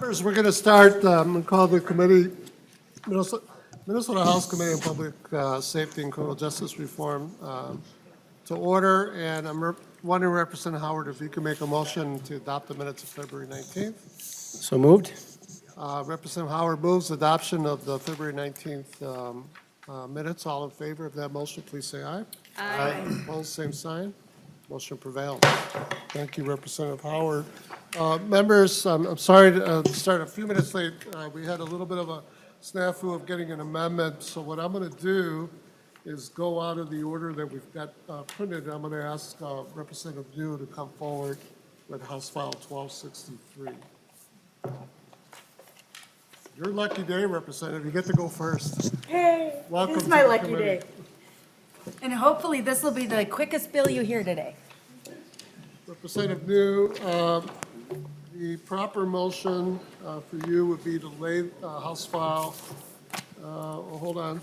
Members, we're going to start, I'm going to call the committee, Minnesota House Committee on Public Safety and Criminal Justice Reform to order, and I'm wondering, Representative Howard, if you can make a motion to adopt the minutes of February 19th. So moved. Representative Howard moves adoption of the February 19th minutes. All in favor of that motion, please say aye. Aye. Opposed, same sign. Motion prevails. Thank you, Representative Howard. Members, I'm sorry to start a few minutes late. We had a little bit of a snafu of getting an amendment, so what I'm going to do is go out of the order that we've got printed. I'm going to ask Representative New to come forward with House File 1263. Your lucky day, Representative. You get to go first. Hey, Welcome it's to my the lucky committee. day. And hopefully this will be the quickest bill you hear today. Representative New, the proper motion for you would be to lay House File, hold on.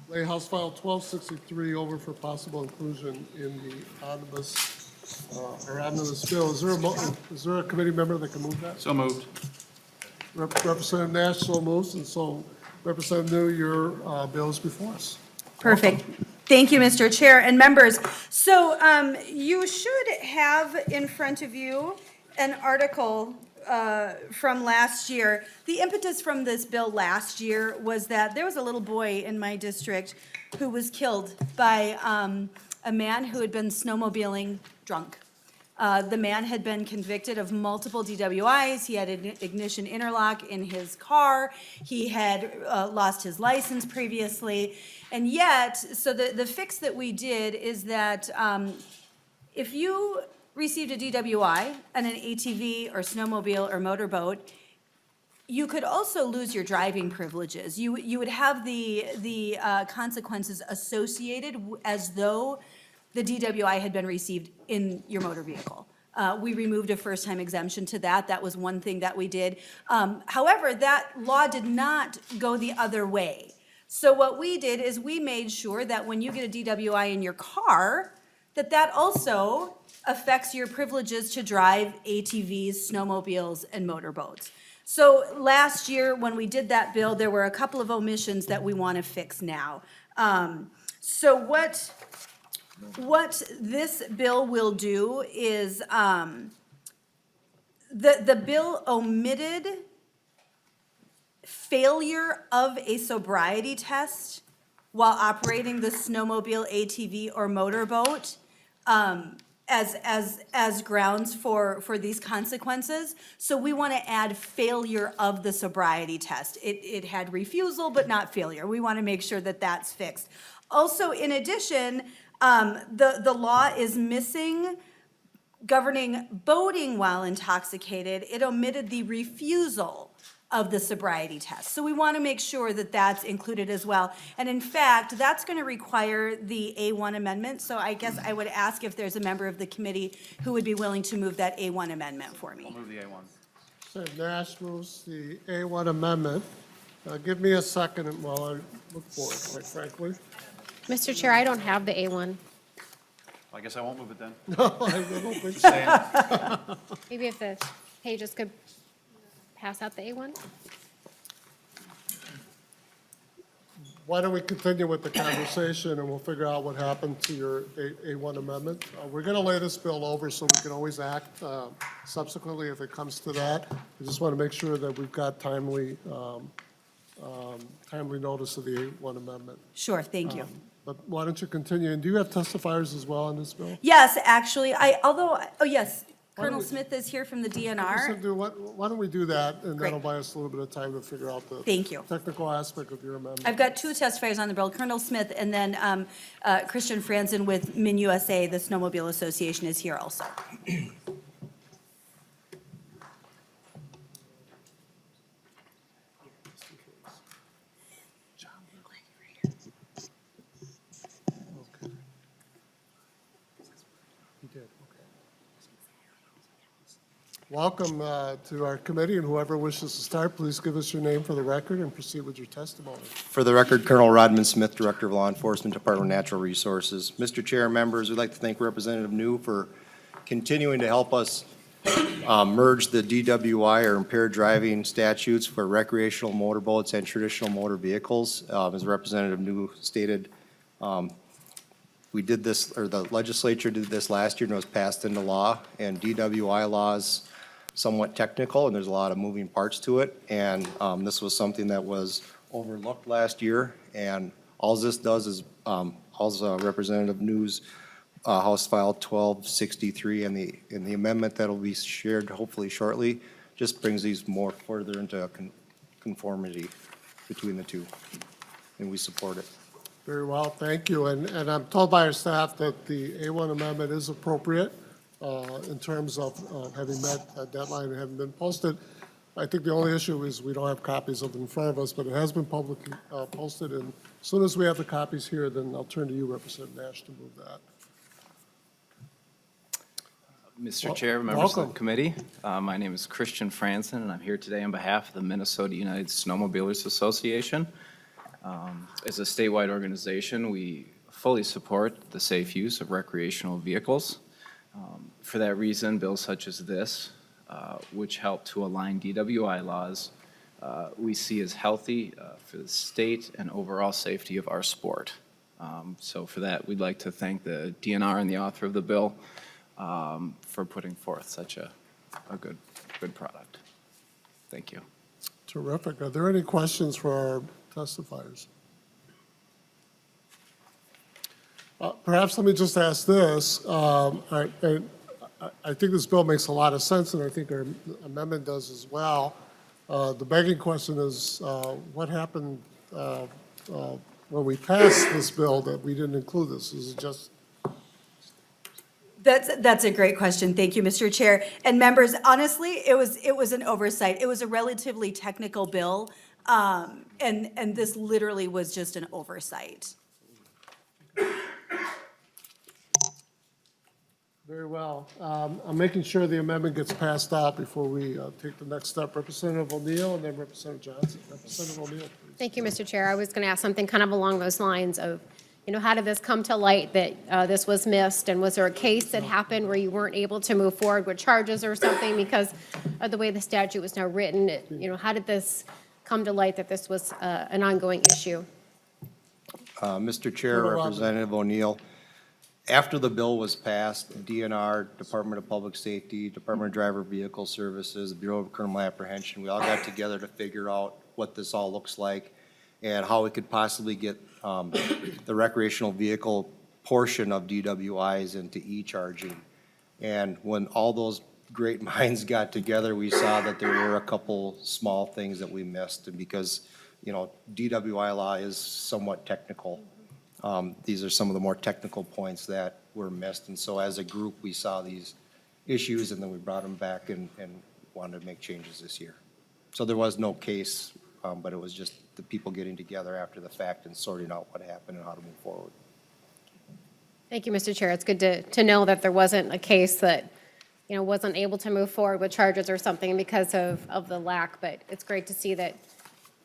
Lay House File 1263 over for possible inclusion in the omnibus bill. Is there a committee member that can move that? So moved. Representative Nash so moves, and so Representative New, your bill is before us. Perfect. Thank you, Mr. Chair and members. So you should have in front of you an article from last year. The impetus from this bill last year was that there was a little boy in my district who was killed by a man who had been snowmobiling drunk. The man had been convicted of multiple DWIs. He had an ignition interlock in his car. He had lost his license previously. And yet, so the fix that we did is that if you received a DWI on an ATV or snowmobile or motorboat, you could also lose your driving privileges. You would have the consequences associated as though the DWI had been received in your motor vehicle. We removed a first-time exemption to that. That was one thing that we did. However, that law did not go the other way. So what we did is we made sure that when you get a DWI in your car, that also affects your privileges to drive ATVs, snowmobiles, and motorboats. So last year, when we did that bill, there were a couple of omissions that we want to fix now. So what this bill will do is the bill omitted failure of a sobriety test while operating the snowmobile, ATV, or motorboat as grounds for these consequences. So we want to add failure of the sobriety test. It had refusal, but not failure. We want to make sure that that's fixed. Also, in addition, the law is missing governing boating while intoxicated. It omitted the refusal of the sobriety test. So we want to make sure that that's included as well. And in fact, that's going to require the A1 amendment. So I guess I would ask if there's a member of the committee who would be willing to move that A1 amendment for me. I'll move the A1. Senator Nash moves the A1 amendment. Give me a second while I look for it, quite frankly. Mr. Chair, I don't have the A1. I guess I won't move it then. No, I don't think so. Maybe if the pages could pass out the A1? Why don't we continue with the conversation and we'll figure out what happened to your A1 amendment. We're going to lay this bill over so we can always act subsequently if it comes to that. I just want to make sure that we've got timely notice of the A1 amendment. Sure, thank you. But why don't you continue? And do you have testifiers as well on this bill? Yes, actually, oh yes, Why don't Colonel we- Smith is here from the So DNR. why don't we do that, and Great. that'll buy us a little bit of time to figure out the Thank you. technical aspect of your amendment. I've got two testifiers on the bill, Colonel Smith and then Christian Franzen with MinUSA, the Snowmobile Association, is here also. Okay. He did, okay. Welcome to our committee, and whoever wishes to start, please give us your name for the record and proceed with your testimony. For the record, Colonel Rodman Smith, Director of Law Enforcement, Department of Natural Resources. Mr. Chair, members, we'd like to thank Representative New for continuing to help us merge the DWI or impaired driving statutes for recreational motorboats and traditional motor vehicles. As Representative New stated, we did this, or the legislature did this last year and it was passed into law. And DWI law is somewhat technical and there's a lot of moving parts to it. And this was something that was overlooked last year. And all this does is, Representative New's House File 1263 and the amendment that'll be shared hopefully shortly just brings these more further into conformity between the two. And we support it. Very well, thank you. And I'm told by our staff that the A1 amendment is appropriate in terms of having met a deadline and having been posted. I think the only issue is we don't have copies of it in front of us, but it has been publicly posted. And as soon as we have the copies here, then I'll turn to you, Representative Nash, to move that. Mr. Chair, members of welcome. the committee, my name is Christian Franzen, and I'm here today on behalf of the Minnesota United Snowmobilers Association. As a statewide organization, we fully support the safe use of recreational vehicles. For that reason, bills such as this, which help to align DWI laws, we see as healthy for the state and overall safety of our sport. So for that, we'd like to thank the DNR and the author of the bill for putting forth such a good product. Thank you. Terrific. Are there any questions for our testifiers? Perhaps let me just ask this. I think this bill makes a lot of sense, and I think our amendment does as well. The begging question is, what happened when we passed this bill that we didn't include this? Is it just? That's a great question. Thank you, Mr. Chair. And members, honestly, it was an oversight. It was a relatively technical bill, and this literally was just an oversight. Very well. I'm making sure the amendment gets passed out before we take the next step. Representative O'Neill and then Representative Johnson. Representative O'Neill, please. Thank you, Mr. Chair. I was going to ask something kind of along those lines of, how did this come to light that this was missed? And was there a case that happened where you weren't able to move forward with charges or something because of the way the statute was now written? How did this come to light that this was an ongoing issue? Mr. Chair, Representative O'Neill, after the bill was passed, DNR, Department of Public Safety, Department of Driver Vehicle Services, Bureau of Criminal Apprehension, we all got together to figure out what this all looks like and how we could possibly get the recreational vehicle portion of DWIs into e-charging. And when all those great minds got together, we saw that there were a couple small things that we missed. And because, DWI law is somewhat technical, these are some of the more technical points that were missed. And so as a group, we saw these issues and then we brought them back and wanted to make changes this year. So there was no case, but it was just the people getting together after the fact and sorting out what happened and how to move forward. Thank you, Mr. Chair. It's good to know that there wasn't a case that, wasn't able to move forward with charges or something because of the lack. But it's great to see that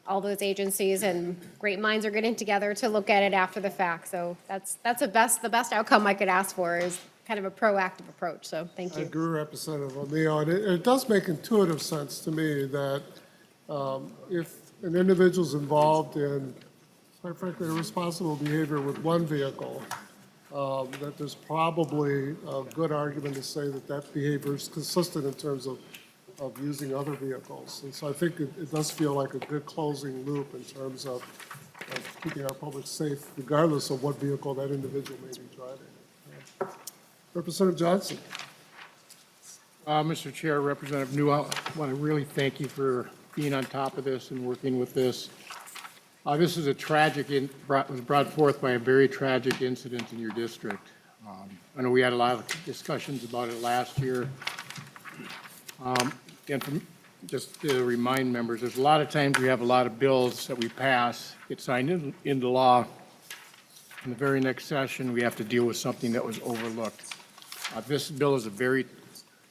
all those agencies and great minds are getting together to look at it after the fact. So that's the best outcome I could ask for is kind of a proactive approach. So thank I you. agree, Representative O'Neill. And it does make intuitive sense to me that if an individual's involved in, quite frankly, irresponsible behavior with one vehicle, that there's probably a good argument to say that that behavior is consistent in terms of using other vehicles. And so I think it does feel like a good closing loop in terms of keeping our public safe regardless of what vehicle that individual may be driving. Representative Johnson. Mr. Chair, Representative New, I want to really thank you for being on top of this and working with this. This is was brought forth by a very tragic incident in your district. I know we had a lot of discussions about it last year. And just to remind members, there's a lot of times we have a lot of bills that we pass, get signed into law. In the very next session, we have to deal with something that was overlooked. This bill is a very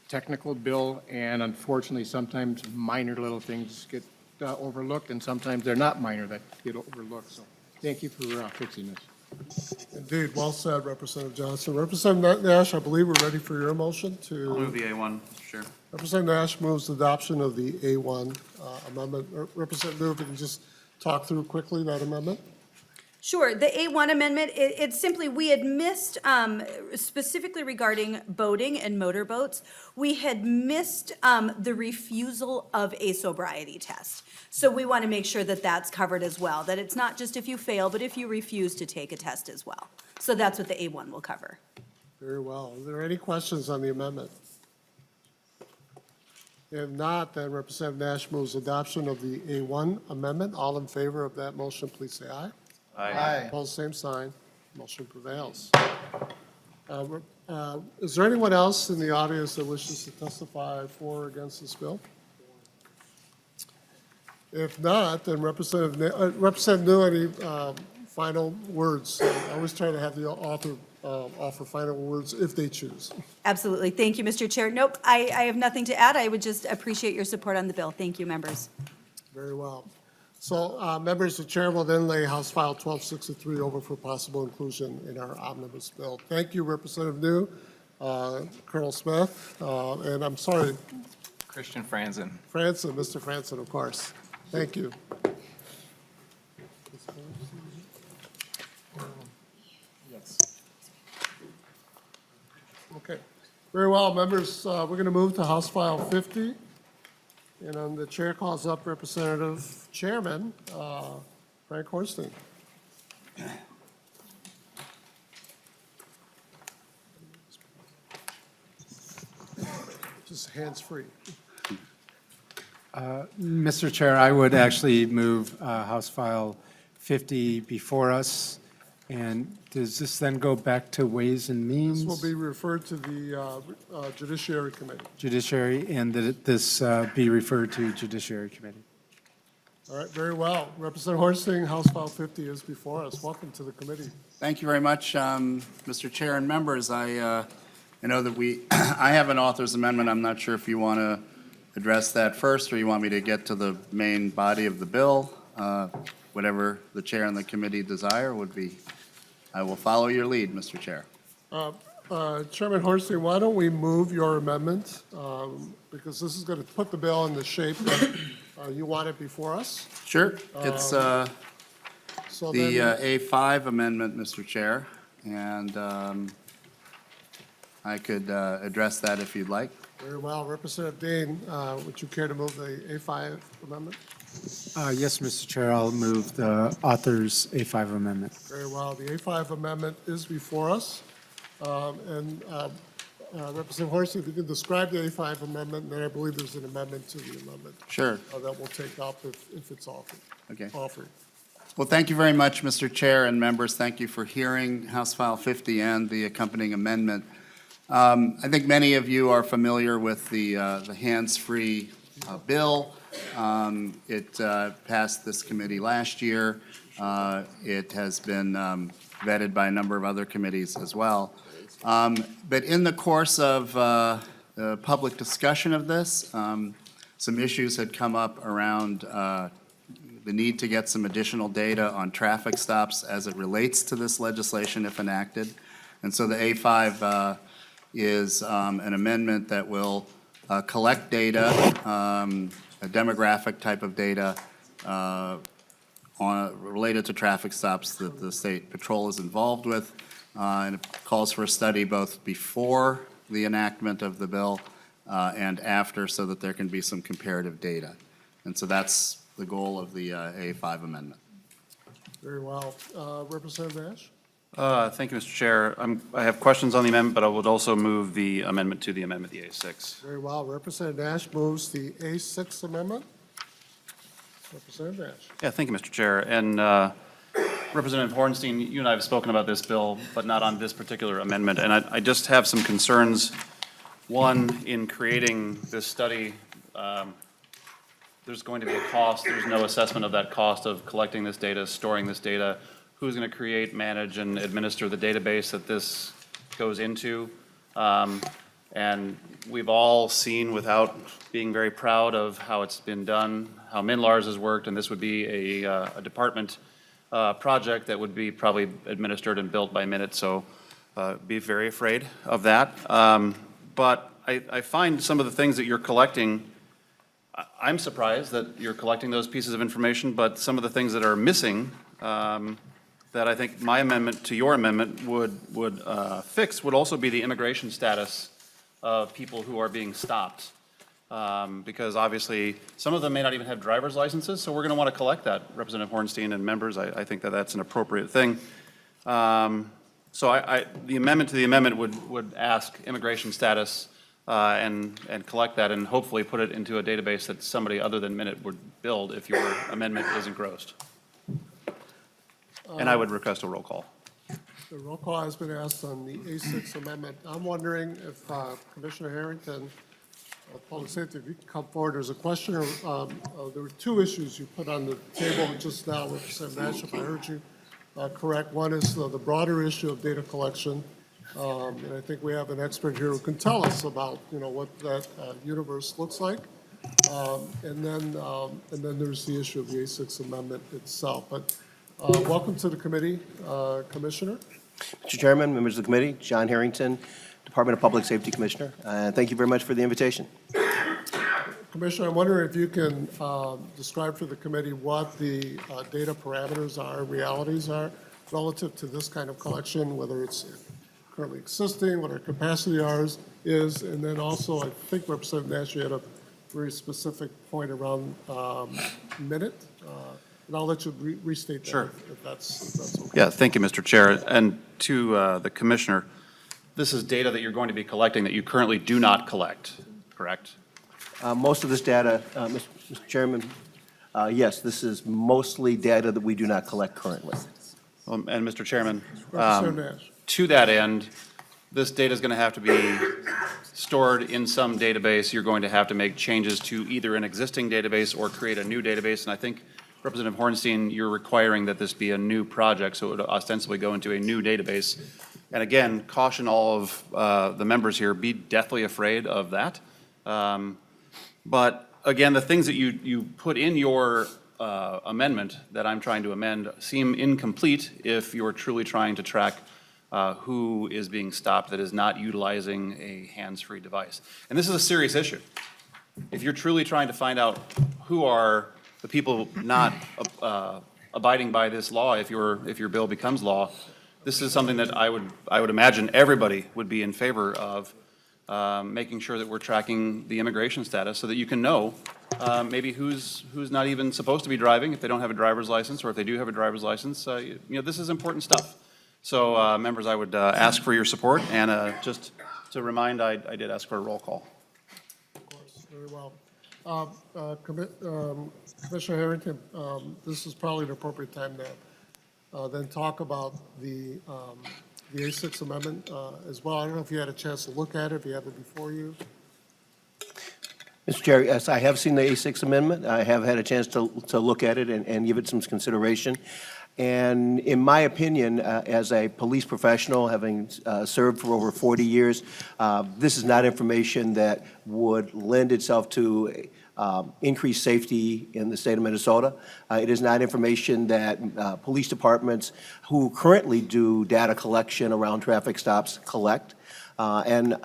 technical bill, and unfortunately, sometimes minor little things get overlooked, and sometimes they're not minor that get overlooked. So thank you for fixing this. Indeed, well said, Representative Johnson. Representative Nash, I believe we're ready for your motion I'll move to, the A1, Mr. Chair. Representative Nash moves adoption of the A1 amendment. Representative New, if you can just talk through quickly that amendment? Sure, the A1 amendment, it's simply, we had missed, specifically regarding boating and motorboats, we had missed the refusal of a sobriety test. So we want to make sure that that's covered as well, that it's not just if you fail, but if you refuse to take a test as well. So that's what the A1 will cover. Very well. Are there any questions on the amendment? If not, then Representative Nash moves adoption of the A1 amendment. All in favor of that motion, please say aye. Aye. Opposed, same sign. Motion prevails. Is there anyone else in the audience that wishes to testify for or against this bill? If not, then Representative New, any final words? I always try to have the author offer final words if they choose. Absolutely. Thank you, Mr. Chair. Nope, I have nothing to add. I would just appreciate your support on the bill. Thank you, members. Very well. So, members, the chair will then lay House File 1263 over for possible inclusion in our omnibus bill. Thank you, Representative New, Colonel Smith, and I'm sorry, Christian Franzen. Mr. Franson, of course. Thank you. Yes. Okay. Very well, members, we're going to move to House File 50. And the chair calls up Representative Chairman Frank Hornstein. Just hands-free. Mr. Chair, I would actually move House File 50 before us. And does this then go back to Ways and Means? This will be referred to the Judiciary Committee. Judiciary, and that this be referred to Judiciary Committee. All right, very well. Representative Hornstein, House File 50 is before us. Welcome to the committee. Thank you very much, Mr. Chair and members. I know that I have an author's amendment. I'm not sure if you want to address that first, or you want me to get to the main body of the bill. Whatever the chair and the committee desire would be. I will follow your lead, Mr. Chair. Chairman Hornstein, why don't we move your amendment? Because this is going to put the bill in the shape that you want it before us. Sure. It's So the then, A5 amendment, Mr. Chair, and I could address that if you'd like. very well. Representative Dane, would you care to move the A5 amendment? Yes, Mr. Chair, I'll move the author's A5 amendment. Very well. The A5 amendment is before us. And Representative Hornstein, if you can describe the A5 amendment, and then I believe there's an amendment to the amendment Sure. that we'll take up if it's offered. Okay. Offered. Well, thank you very much, Mr. Chair and members. Thank you for hearing House File 50 and the accompanying amendment. I think many of you are familiar with the hands-free bill. It passed this committee last year. It has been vetted by a number of other committees as well. But in the course of the public discussion of this, some issues had come up around the need to get some additional data on traffic stops as it relates to this legislation if enacted. And so the A5 is an amendment that will collect data, a demographic type of data related to traffic stops that the state patrol is involved with. And it calls for a study both before the enactment of the bill and after, so that there can be some comparative data. And so that's the goal of the A5 amendment. Very well. Representative Nash? Thank you, Mr. Chair. I have questions on the amendment, but I would also move the amendment to the amendment, the A6. Very well. Representative Nash moves the A6 amendment. Representative Nash. Yeah, thank you, Mr. Chair. And Representative Hornstein, you and I have spoken about this bill, but not on this particular amendment. And I just have some concerns. One, in creating this study, there's going to be a cost. There's no assessment of that cost of collecting this data, storing this data. Who's going to create, manage, and administer the database that this goes into? And we've all seen, without being very proud of how it's been done, how MNLARS has worked, and this would be a department project that would be probably administered and built by minute, so be very afraid of that. But I find some of the things that you're collecting, I'm surprised that you're collecting those pieces of information, but some of the things that are missing that I think my amendment to your amendment would fix would also be the immigration status of people who are being stopped. Because obviously, some of them may not even have driver's licenses, so we're going to want to collect that, Representative Hornstein and members. I think that that's an appropriate thing. So the amendment to the amendment would ask immigration status and collect that and hopefully put it into a database that somebody other than Minute would build if your amendment is engrossed. And I would request a roll call. The roll call has been asked on the A6 amendment. I'm wondering if Commissioner Harrington, Public Safety, if you could come forward. There's a question, there were two issues you put on the table just now, Representative Nash, if I heard you correct. One is the broader issue of data collection. And I think we have an expert here who can tell us about, what that universe looks like. And then there's the issue of the A6 amendment itself. But welcome to the committee, Commissioner. Mr. Chairman, members of the committee, John Harrington, Department of Public Safety Commissioner. Thank you very much for the invitation. Commissioner, I'm wondering if you can describe for the committee what the data parameters are, realities are, relative to this kind of collection, whether it's currently existing, what our capacity is, and then also, I think Representative Nash, you had a very specific point around Minute, and I'll let you restate that Sure. if that's okay. Yeah, thank you, Mr. Chair. And to the Commissioner, this is data that you're going to be collecting that you currently do not collect, correct? Most of this data, Mr. Chairman, yes, this is mostly data that we do not collect currently. And Mr. Chairman, Representative Nash. to that end, this data is going to have to be stored in some database. You're going to have to make changes to either an existing database or create a new database. And I think, Representative Hornstein, you're requiring that this be a new project, so it would ostensibly go into a new database. And again, caution all of the members here, be deathly afraid of that. But again, the things that you put in your amendment that I'm trying to amend seem incomplete if you're truly trying to track who is being stopped that is not utilizing a hands-free device. And this is a serious issue. If you're truly trying to find out who are the people not abiding by this law, if your bill becomes law, this is something that I would imagine everybody would be in favor of, making sure that we're tracking the immigration status so that you can know maybe who's not even supposed to be driving if they don't have a driver's license, or if they do have a driver's license. This is important stuff. So, members, I would ask for your support, and just to remind, I did ask for a roll call. Of course, very well. Commissioner Harrington, this is probably an appropriate time to then talk about the A6 amendment as well. I don't know if you had a chance to look at it, if you have it before you. Mr. Chair, yes, I have seen the A6 amendment. I have had a chance to look at it and give it some consideration. And in my opinion, as a police professional, having served for over 40 years, this is not information that would lend itself to increased safety in the state of Minnesota. It is not information that police departments who currently do data collection around traffic stops collect. And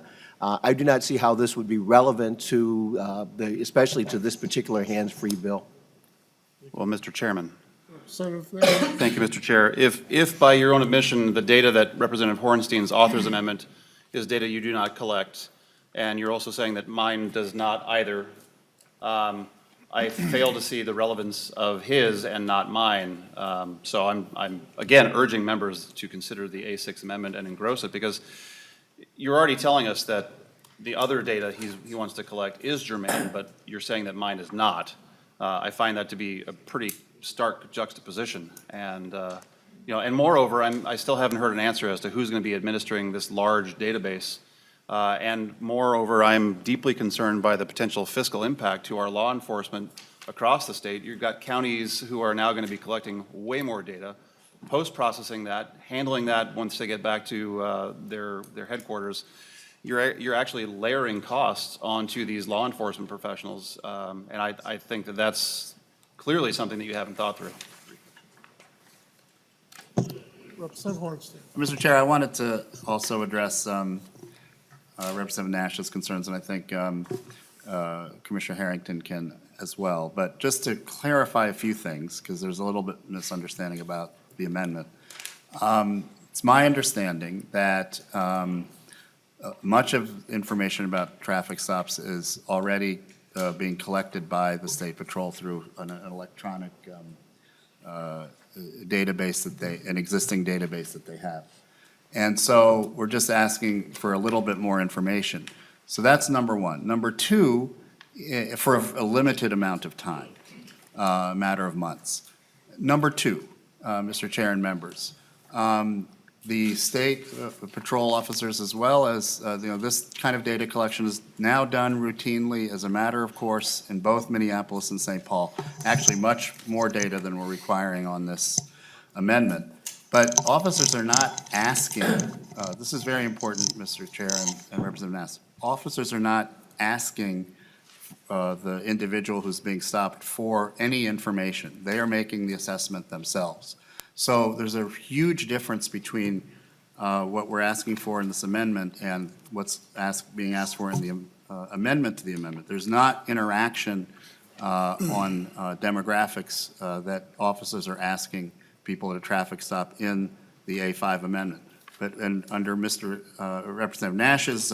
I do not see how this would be relevant to, especially to this particular hands-free bill. Well, Mr. Chairman. Senator, Thank you, Mr. Chair. If by your own admission, the data that Representative Hornstein's authors amendment is data you do not collect, and you're also saying that mine does not either, I fail to see the relevance of his and not mine. So I'm again urging members to consider the A6 amendment and engross it, because you're already telling us that the other data he wants to collect is germane, but you're saying that mine is not. I find that to be a pretty stark juxtaposition, and and moreover, I still haven't heard an answer as to who's going to be administering this large database, and moreover, I'm deeply concerned by the potential fiscal impact to our law enforcement across the state. You've got counties who are now going to be collecting way more data, post-processing that, handling that once they get back to their headquarters. You're actually layering costs onto these law enforcement professionals, and I think that that's clearly something that you haven't thought through. Representative Hornstein. Mr. Chair, I wanted to also address Representative Nash's concerns, and I think Commissioner Harrington can as well. But just to clarify a few things, because there's a little bit misunderstanding about the amendment. It's my understanding that much of information about traffic stops is already being collected by the State Patrol through an electronic database an existing database that they have. And so we're just asking for a little bit more information. So that's number one. Number two, for a limited amount of time, a matter of months. Number two, Mr. Chair and members, the state patrol officers, as well as, this kind of data collection is now done routinely as a matter of course in both Minneapolis and St. Paul. Actually, much more data than we're requiring on this amendment. But officers are not asking, this is very important, Mr. Chair and Representative Nass. Officers are not asking the individual who's being stopped for any information. They are making the assessment themselves. So there's a huge difference between what we're asking for in this amendment and what's being asked for in the amendment to the amendment. There's not interaction on demographics that officers are asking people at a traffic stop in the A5 amendment. But under Mr. Representative Nash's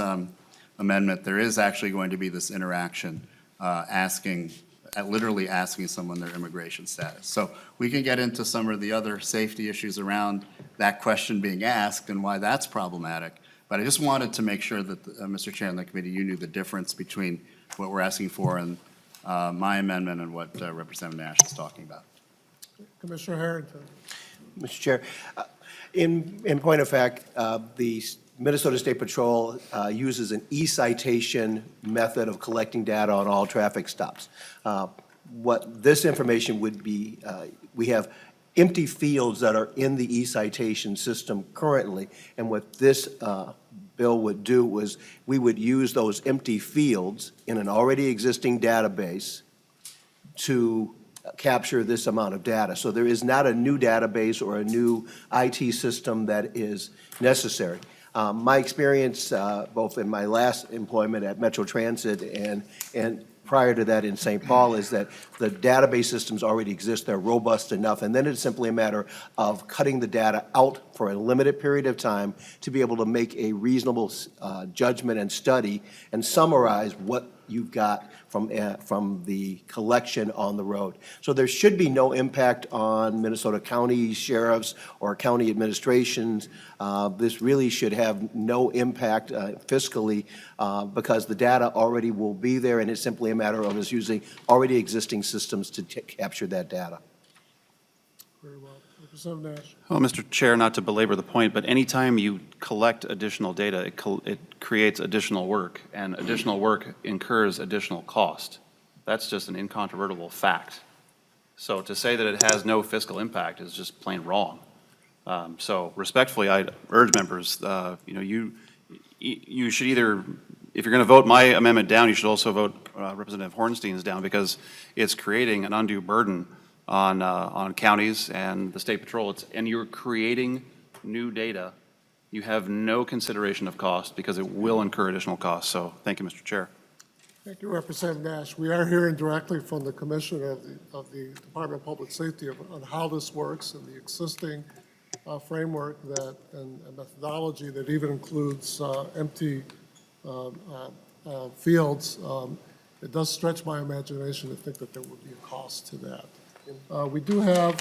amendment, there is actually going to be this interaction literally asking someone their immigration status. So we can get into some of the other safety issues around that question being asked and why that's problematic. But I just wanted to make sure that, Mr. Chair and the committee, you knew the difference between what we're asking for in my amendment and what Representative Nash is talking about. Commissioner Harrington. Mr. Chair, in point of fact, the Minnesota State Patrol uses an e-citation method of collecting data on all traffic stops. What this information would be, we have empty fields that are in the e-citation system currently, and what this bill would do was we would use those empty fields in an already existing database to capture this amount of data. So there is not a new database or a new IT system that is necessary. My experience, both in my last employment at Metro Transit and prior to that in St. Paul, is that the database systems already exist, they're robust enough, and then it's simply a matter of cutting the data out for a limited period of time to be able to make a reasonable judgment and study and summarize what you've got from the collection on the road. So there should be no impact on Minnesota county sheriffs or county administrations. This really should have no impact fiscally because the data already will be there, and it's simply a matter of us using already existing systems to capture that data. Very well. Representative Nash. Well, Mr. Chair, not to belabor the point, but anytime you collect additional data, it creates additional work, and additional work incurs additional cost. That's just an incontrovertible fact. So to say that it has no fiscal impact is just plain wrong. So respectfully, I urge members, you should either, if you're going to vote my amendment down, you should also vote Representative Hornstein's down, because it's creating an undue burden on counties and the State Patrol. And you're creating new data. You have no consideration of cost because it will incur additional costs. So thank you, Mr. Chair. Thank you, Representative Nash. We are hearing directly from the Commissioner of the Department of Public Safety on how this works and the existing framework and methodology that even includes empty fields. It does stretch my imagination to think that there would be a cost to that. We do have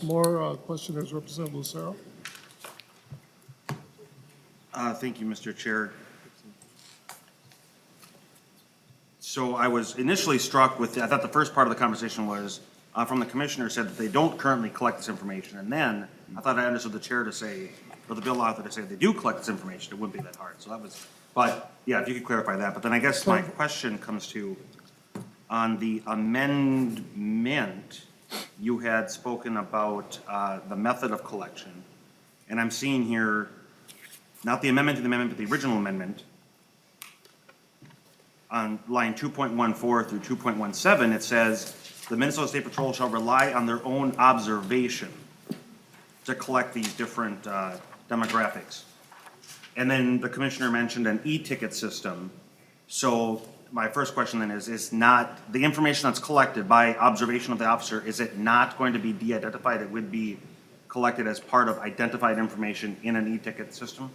more questioners. Representative Lucero. Thank you, Mr. Chair. So I was initially struck with, I thought the first part of the conversation was from the commissioner said that they don't currently collect this information. And then I thought I understood the chair to say, or the bill author to say they do collect this information. It wouldn't be that hard. So that was, but yeah, if you could clarify that. But then I guess my question comes to, on the amendment, you had spoken about the method of collection. And I'm seeing here, not the amendment to the amendment, but the original amendment. On line 2.14 through 2.17, it says, the Minnesota State Patrol shall rely on their own observation to collect these different demographics. And then the commissioner mentioned an e-ticket system. So my first question then is not, the information that's collected by observation of the officer, is it not going to be de-identified? It would be collected as part of identified information in an e-ticket system?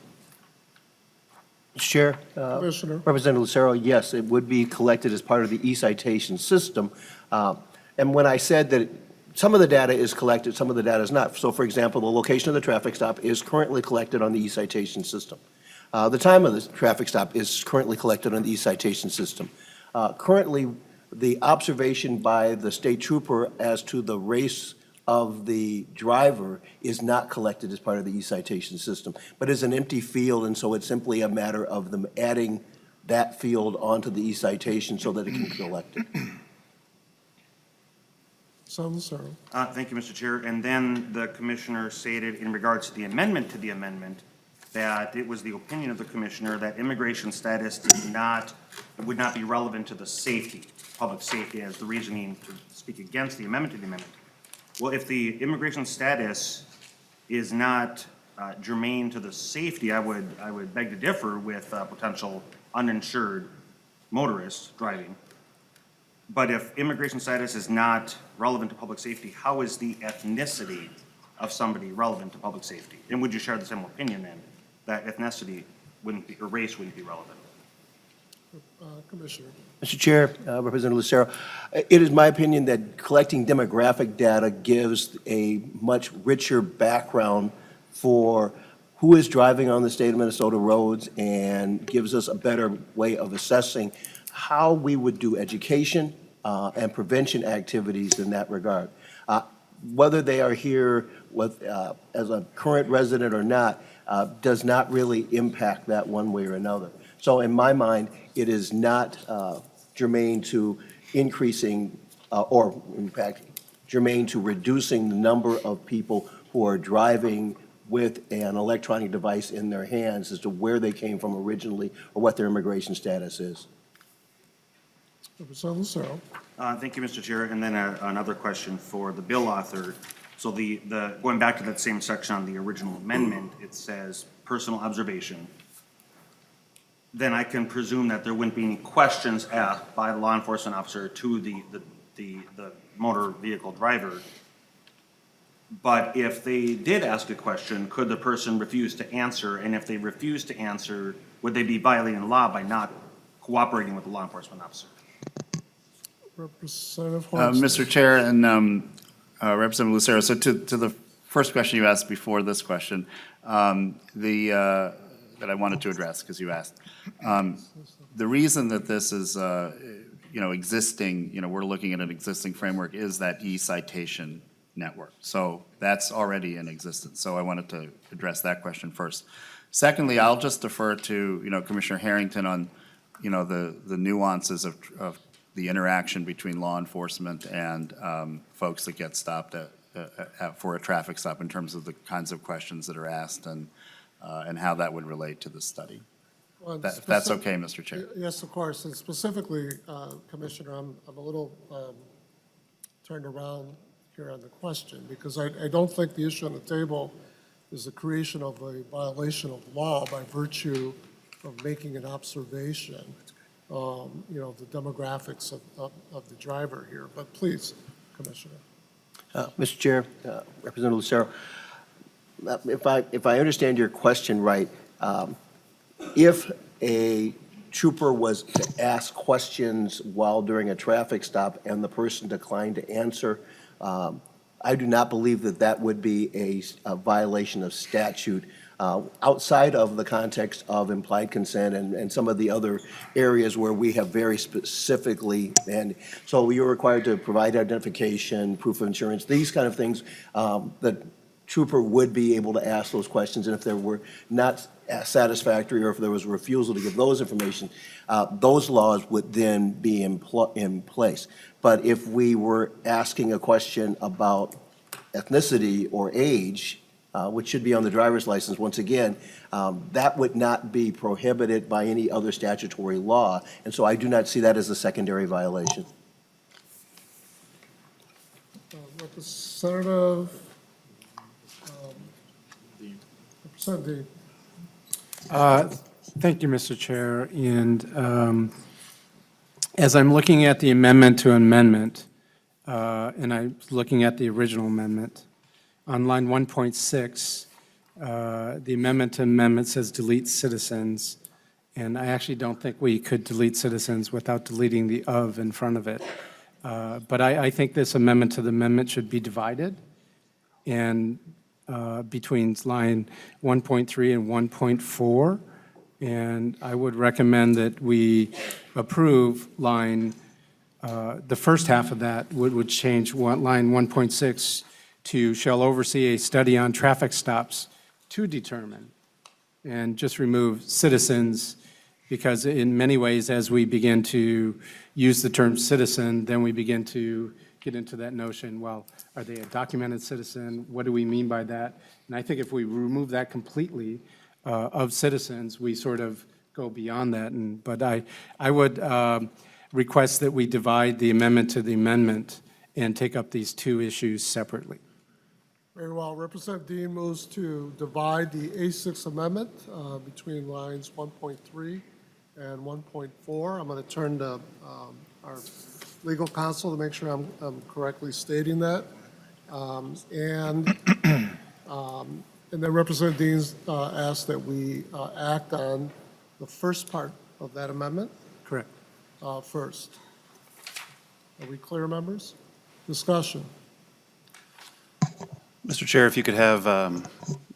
Mr. Chair, Commissioner. Representative Lucero, yes, it would be collected as part of the e-citation system. And when I said that some of the data is collected, some of the data is not. So for example, the location of the traffic stop is currently collected on the e-citation system. The time of the traffic stop is currently collected on the e-citation system. Currently, the observation by the state trooper as to the race of the driver is not collected as part of the e-citation system, but is an empty field, and so it's simply a matter of them adding that field onto the e-citation so that it can be collected. Senator Lucero. Thank you, Mr. Chair. And then the commissioner stated in regards to the amendment that it was the opinion of the commissioner that immigration status would not be relevant to the safety, public safety, as the reasoning to speak against the amendment to the amendment. Well, if the immigration status is not germane to the safety, I would beg to differ with potential uninsured motorists driving. But if immigration status is not relevant to public safety, how is the ethnicity of somebody relevant to public safety? And would you share the same opinion then, that ethnicity wouldn't be, or race wouldn't be relevant? Commissioner. Mr. Chair, Representative Lucero, it is my opinion that collecting demographic data gives a much richer background for who is driving on the state of Minnesota roads and gives us a better way of assessing how we would do education and prevention activities in that regard. Whether they are here with, as a current resident or not, does not really impact that one way or another. So in my mind, it is not germane to increasing or in fact germane to reducing the number of people who are driving with an electronic device in their hands as to where they came from originally or what their immigration status is. Representative Lucero. Thank you, Mr. Chair. And then another question for the bill author. So going back to that same section on the original amendment, it says personal observation. Then I can presume that there wouldn't be any questions asked by the law enforcement officer to the motor vehicle driver. But if they did ask a question, could the person refuse to answer? And if they refuse to answer, would they be violating the law by not cooperating with the law enforcement officer? Representative Hornstein. Mr. Chair and Representative Lucero, so to the first question you asked before this question, that I wanted to address, because you asked. The reason that this is, existing, we're looking at an existing framework is that e-citation network. So that's already in existence. So I wanted to address that question first. Secondly, I'll just defer to, Commissioner Harrington on, the nuances of the interaction between law enforcement and folks that get stopped for a traffic stop in terms of the kinds of questions that are asked and how that would relate to the study. Well, If that's okay, Mr. Chair. Yes, of course. And specifically, Commissioner, I'm a little turned around here on the question because I don't think the issue on the table is the creation of a violation of law by virtue of making an observation, the demographics of the driver here. But please, Commissioner. Mr. Chair, Representative Lucero, if I understand your question right, if a trooper was to ask questions while during a traffic stop and the person declined to answer, I do not believe that that would be a violation of statute outside of the context of implied consent and some of the other areas where we have very specifically, and so you're required to provide identification, proof of insurance, these kind of things. The trooper would be able to ask those questions, and if there were not satisfactory or if there was a refusal to give those information, those laws would then be in place. But if we were asking a question about ethnicity or age, which should be on the driver's license, once again, that would not be prohibited by any other statutory law, and so I do not see that as a secondary violation. Representative Dean. Thank you, Mr. Chair. And as I'm looking at the amendment to amendment, and I'm looking at the original amendment, on line 1.6, the amendment to amendment says delete citizens, and I actually don't think we could delete citizens without deleting the "of" in front of it. But I think this amendment to the amendment should be divided, and between line 1.3 and 1.4, and I would recommend that we approve line, the first half of that would change line 1.6 to shall oversee a study on traffic stops to determine, and just remove citizens, because in many ways, as we begin to use the term citizen, then we begin to get into that notion, well, are they a documented citizen? What do we mean by that? And I think if we remove that completely of citizens, we sort of go beyond that. But I would request that we divide the amendment to the amendment and take up these two issues separately. Very well. Representative Dean moves to divide the A6 amendment between lines 1.3 and 1.4. I'm going to turn to our legal counsel to make sure I'm correctly stating that. And then Representative Dean's asked that we act on the first part of that amendment Correct. first. Are we clear, members? Discussion. Mr. Chair, if you could have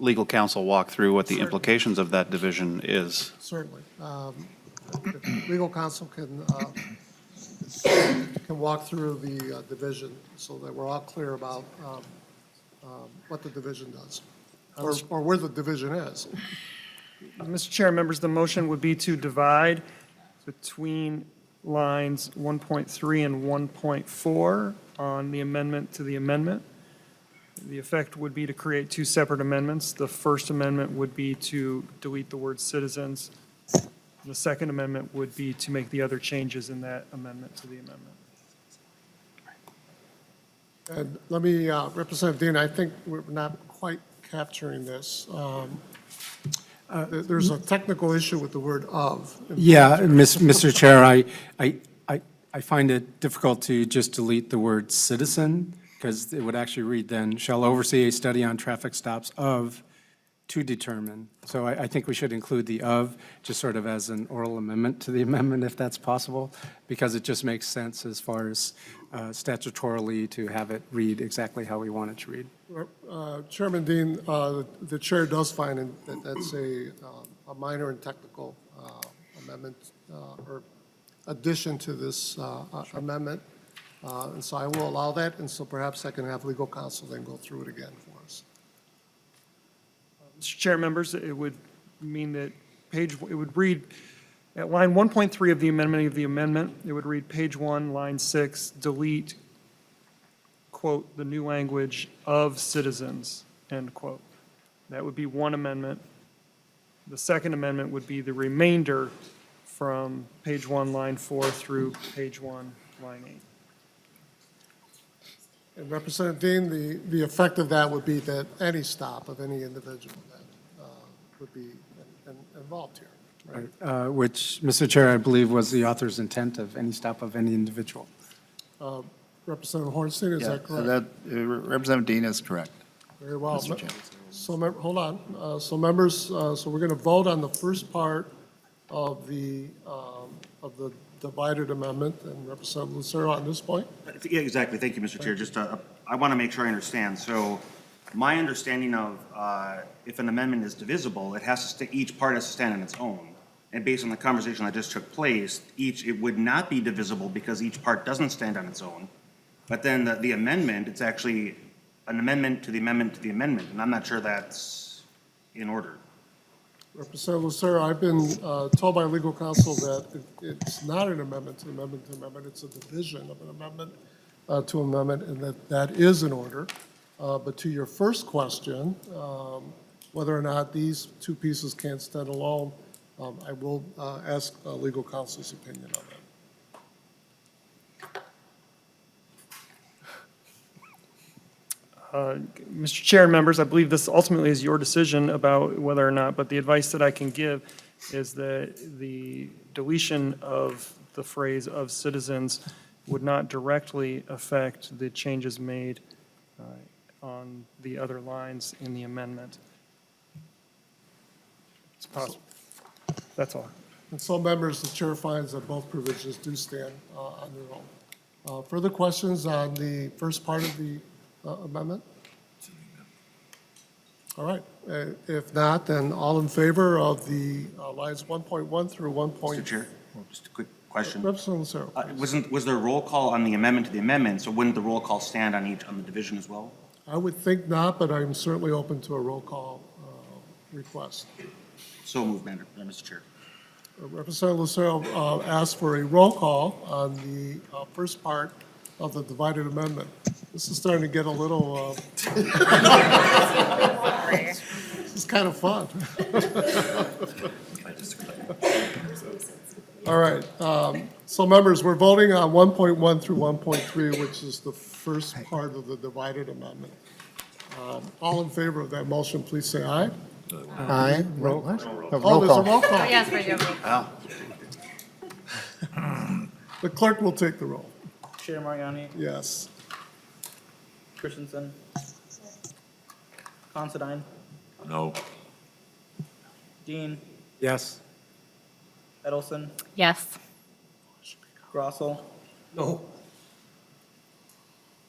legal counsel walk through what the implications of that division is. Certainly. If legal counsel can walk through the division so that we're all clear about what the division does, or where the division is. Mr. Chair, members, the motion would be to divide between lines 1.3 and 1.4 on the amendment to the amendment. The effect would be to create two separate amendments. The first amendment would be to delete the word citizens. The second amendment would be to make the other changes in that amendment to the amendment. And let me, Representative Dean, I think we're not quite capturing this. There's a technical issue with the word "of." Yeah, Mr. Chair, I find it difficult to just delete the word citizen, because it would actually read then, shall oversee a study on traffic stops of to determine. So I think we should include the "of" just sort of as an oral amendment to the amendment, if that's possible, because it just makes sense as far as statutorily to have it read exactly how we want it to read. Chairman Dean, the chair does find that that's a minor and technical amendment or addition to this amendment. And so I will allow that, and so perhaps I can have legal counsel then go through it again for us. Mr. Chair, members, it would mean that it would read at line 1.3 of the amendment, it would read page 1, line 6, delete, quote, the new language of citizens, end quote. That would be one amendment. The second amendment would be the remainder from page 1, line 4 through page 1, line 8. And Representative Dean, the effect of that would be that any stop of any individual that would be involved here. Right? Which, Mr. Chair, I believe was the author's intent of any stop of any individual. Representative Hornstein, is that correct? Representative Dean is correct. Very well. Mr. Chair. So, hold on. So members, so we're going to vote on the first part of the divided amendment, and Representative Lucero on this point. Yeah, exactly. Thank you, Mr. Chair. Just, I want to make sure I understand. So my understanding of if an amendment is divisible, it has to, each part has to stand on its own. And based on the conversation that just took place, it would not be divisible because each part doesn't stand on its own. But then the amendment, it's actually an amendment to the amendment to the amendment, and I'm not sure that's in order. Representative Lucero, I've been told by legal counsel that it's not an amendment to amendment to amendment, it's a division of an amendment to amendment, and that is in order. But to your first question, whether or not these two pieces can stand alone, I will ask legal counsel's opinion on that. Mr. Chair and members, I believe this ultimately is your decision about whether or not, but the advice that I can give is that the deletion of the phrase "of citizens" would not directly affect the changes made on the other lines in the amendment. It's possible. That's all. And so, members, the chair finds that both provisions do stand on their own. Further questions on the first part of the amendment? All right. If not, then all in favor of the lines 1.1 through 1. Mr. Chair, just a quick question. Representative Lucero, please. Was there a roll call on the amendment to the amendment, so wouldn't the roll call stand on the division as well? I would think not, but I'm certainly open to a roll call request. So moved, Mr. Chair. Representative Lucero asked for a roll call on the first part of the divided amendment. This is starting to get a little, this is kind of fun. All right, so members, we're voting on 1.1 through 1.3, which is the first part of the divided amendment. All in favor of that motion, please say aye. Aye. Oh, there's a roll call. Yes, we do. The clerk will take the roll. Chair Mariani, Yes. Christensen, Considine, No. Dean, Yes. Edelson, Yes. Grossel, No.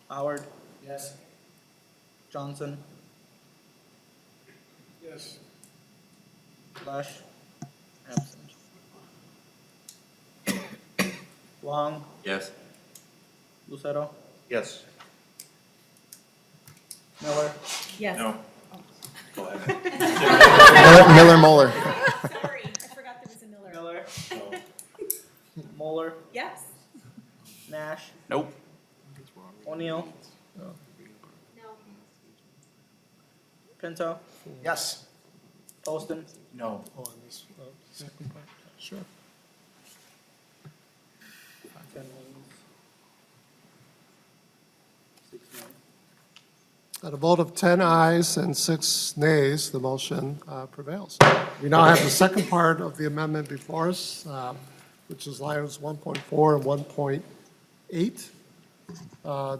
Howard. Yes. Johnson, Yes. Lesh, absent. Long, Yes. Lucero, Yes. Miller, Yes. No. Miller Moeller. Sorry, I forgot there was a Miller. Miller, Moeller, Yes. Nash, Nope. O'Neill, Pinto, Yes. Poston, No. Oh, on this second part, sure. 10 nays, 6 nays. At a vote of 10 ayes and 6 nays, the motion prevails. We now have the second part of the amendment before us, which is lines 1.4 and 1.8.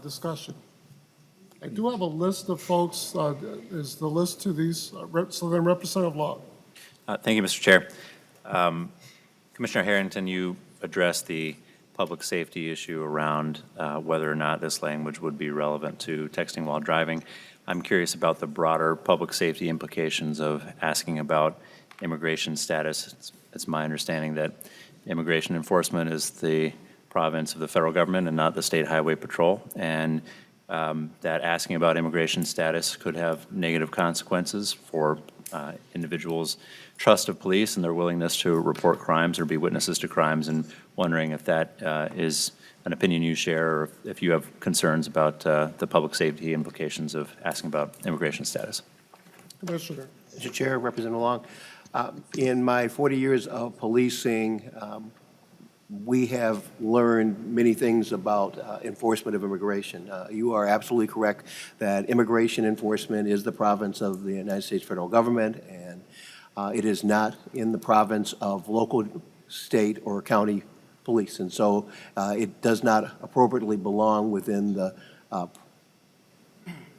Discussion. I do have a list of folks, is the list to these, so then Representative Long. Thank you, Mr. Chair. Commissioner Harrington, you addressed the public safety issue around whether or not this language would be relevant to texting while driving. I'm curious about the broader public safety implications of asking about immigration status. It's my understanding that immigration enforcement is the province of the federal government and not the State Highway Patrol, and that asking about immigration status could have negative consequences for individuals' trust of police and their willingness to report crimes or be witnesses to crimes, and wondering if that is an opinion you share, or if you have concerns about the public safety implications of asking about immigration status. Commissioner. Mr. Chair, Representative Long, in my 40 years of policing, we have learned many things about enforcement of immigration. You are absolutely correct that immigration enforcement is the province of the United States federal government, and it is not in the province of local, state, or county police. And so it does not appropriately belong within the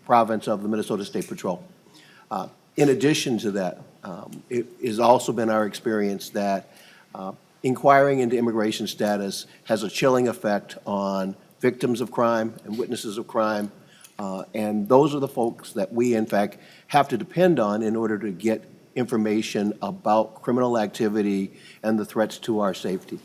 province of the Minnesota State Patrol. In addition to that, it has also been our experience that inquiring into immigration status has a chilling effect on victims of crime and witnesses of crime, and those are the folks that we, in fact, have to depend on in order to get information about criminal activity and the threats to our safety.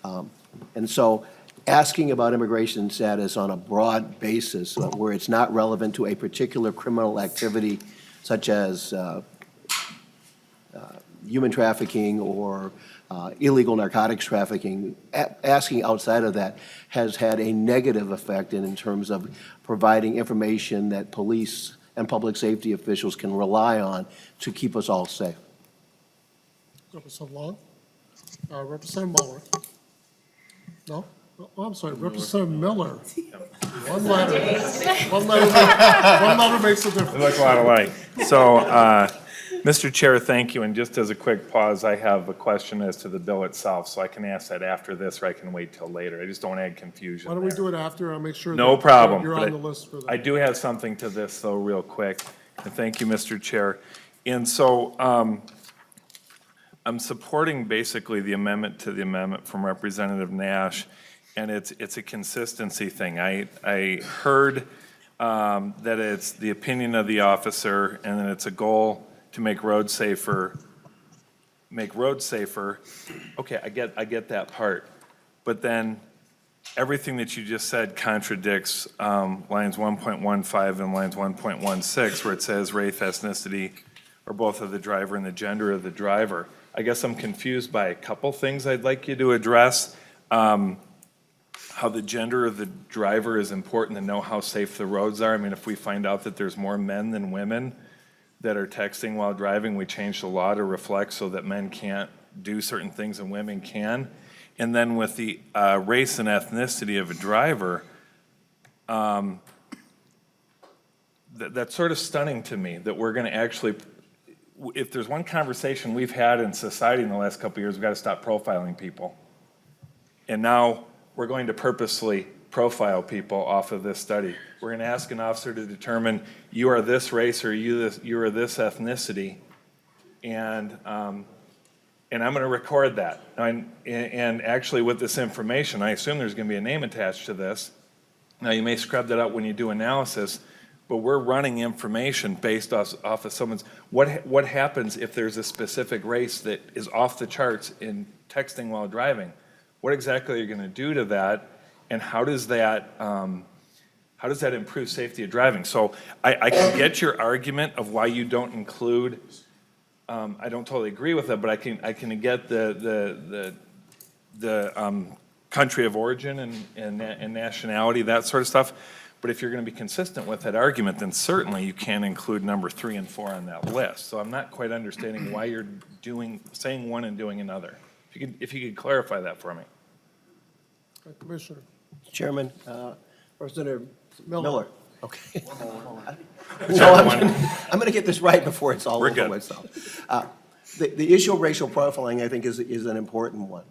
And so asking about immigration status on a broad basis where it's not relevant to a particular criminal activity such as human trafficking or illegal narcotics trafficking, asking outside of that has had a negative effect in terms of providing information that police and public safety officials can rely on to keep us all safe. Representative Long? Representative Mueller? No? Oh, I'm sorry, Representative Miller. One letter. One letter makes a difference. They look a lot alike. So, Mr. Chair, thank you, and just as a quick pause, I have a question as to the bill itself, so I can ask that after this, or I can wait till later. I just don't want to add confusion Why don't we there. do it after? I'll make sure. No that problem. You're but on the list for that. I do have something to this, though, real quick, and thank you, Mr. Chair. And so, I'm supporting basically the amendment to the amendment from Representative Nash, and it's a consistency thing. I heard that it's the opinion of the officer, and then it's a goal to make roads safer. Okay, I get that part. But then, everything that you just said contradicts lines 1.15 and lines 1.16, where it says race, ethnicity, or both of the driver and the gender of the driver. I guess I'm confused by a couple things I'd like you to address. How the gender of the driver is important to know how safe the roads are. I mean, if we find out that there's more men than women that are texting while driving, we change the law to reflect so that men can't do certain things and women can. And then with the race and ethnicity of a driver, that's sort of stunning to me that we're going to actually, if there's one conversation we've had in society in the last couple of years, we've got to stop profiling people. And now we're going to purposely profile people off of this study. We're going to ask an officer to determine you are this race or you are this ethnicity, and I'm going to record that. And actually with this information, I assume there's going to be a name attached to this. Now you may scrub that out when you do analysis, but we're running information based off of someone's, what happens if there's a specific race that is off the charts in texting while driving? What exactly are you going to do to that, and how does that improve safety of driving? So I can get your argument of why you don't include, I don't totally agree with it, but I can get the country of origin and nationality, that sort of stuff. But if you're going to be consistent with that argument, then certainly you can't include number 3 and 4 on that list. So I'm not quite understanding why you're saying one and doing another. If you could clarify that for me. Commissioner. Chairman, Representative Miller. Miller. Okay. No, I'm going to get this right before it's all We're over good. myself. The issue of racial profiling, I think, is an important one.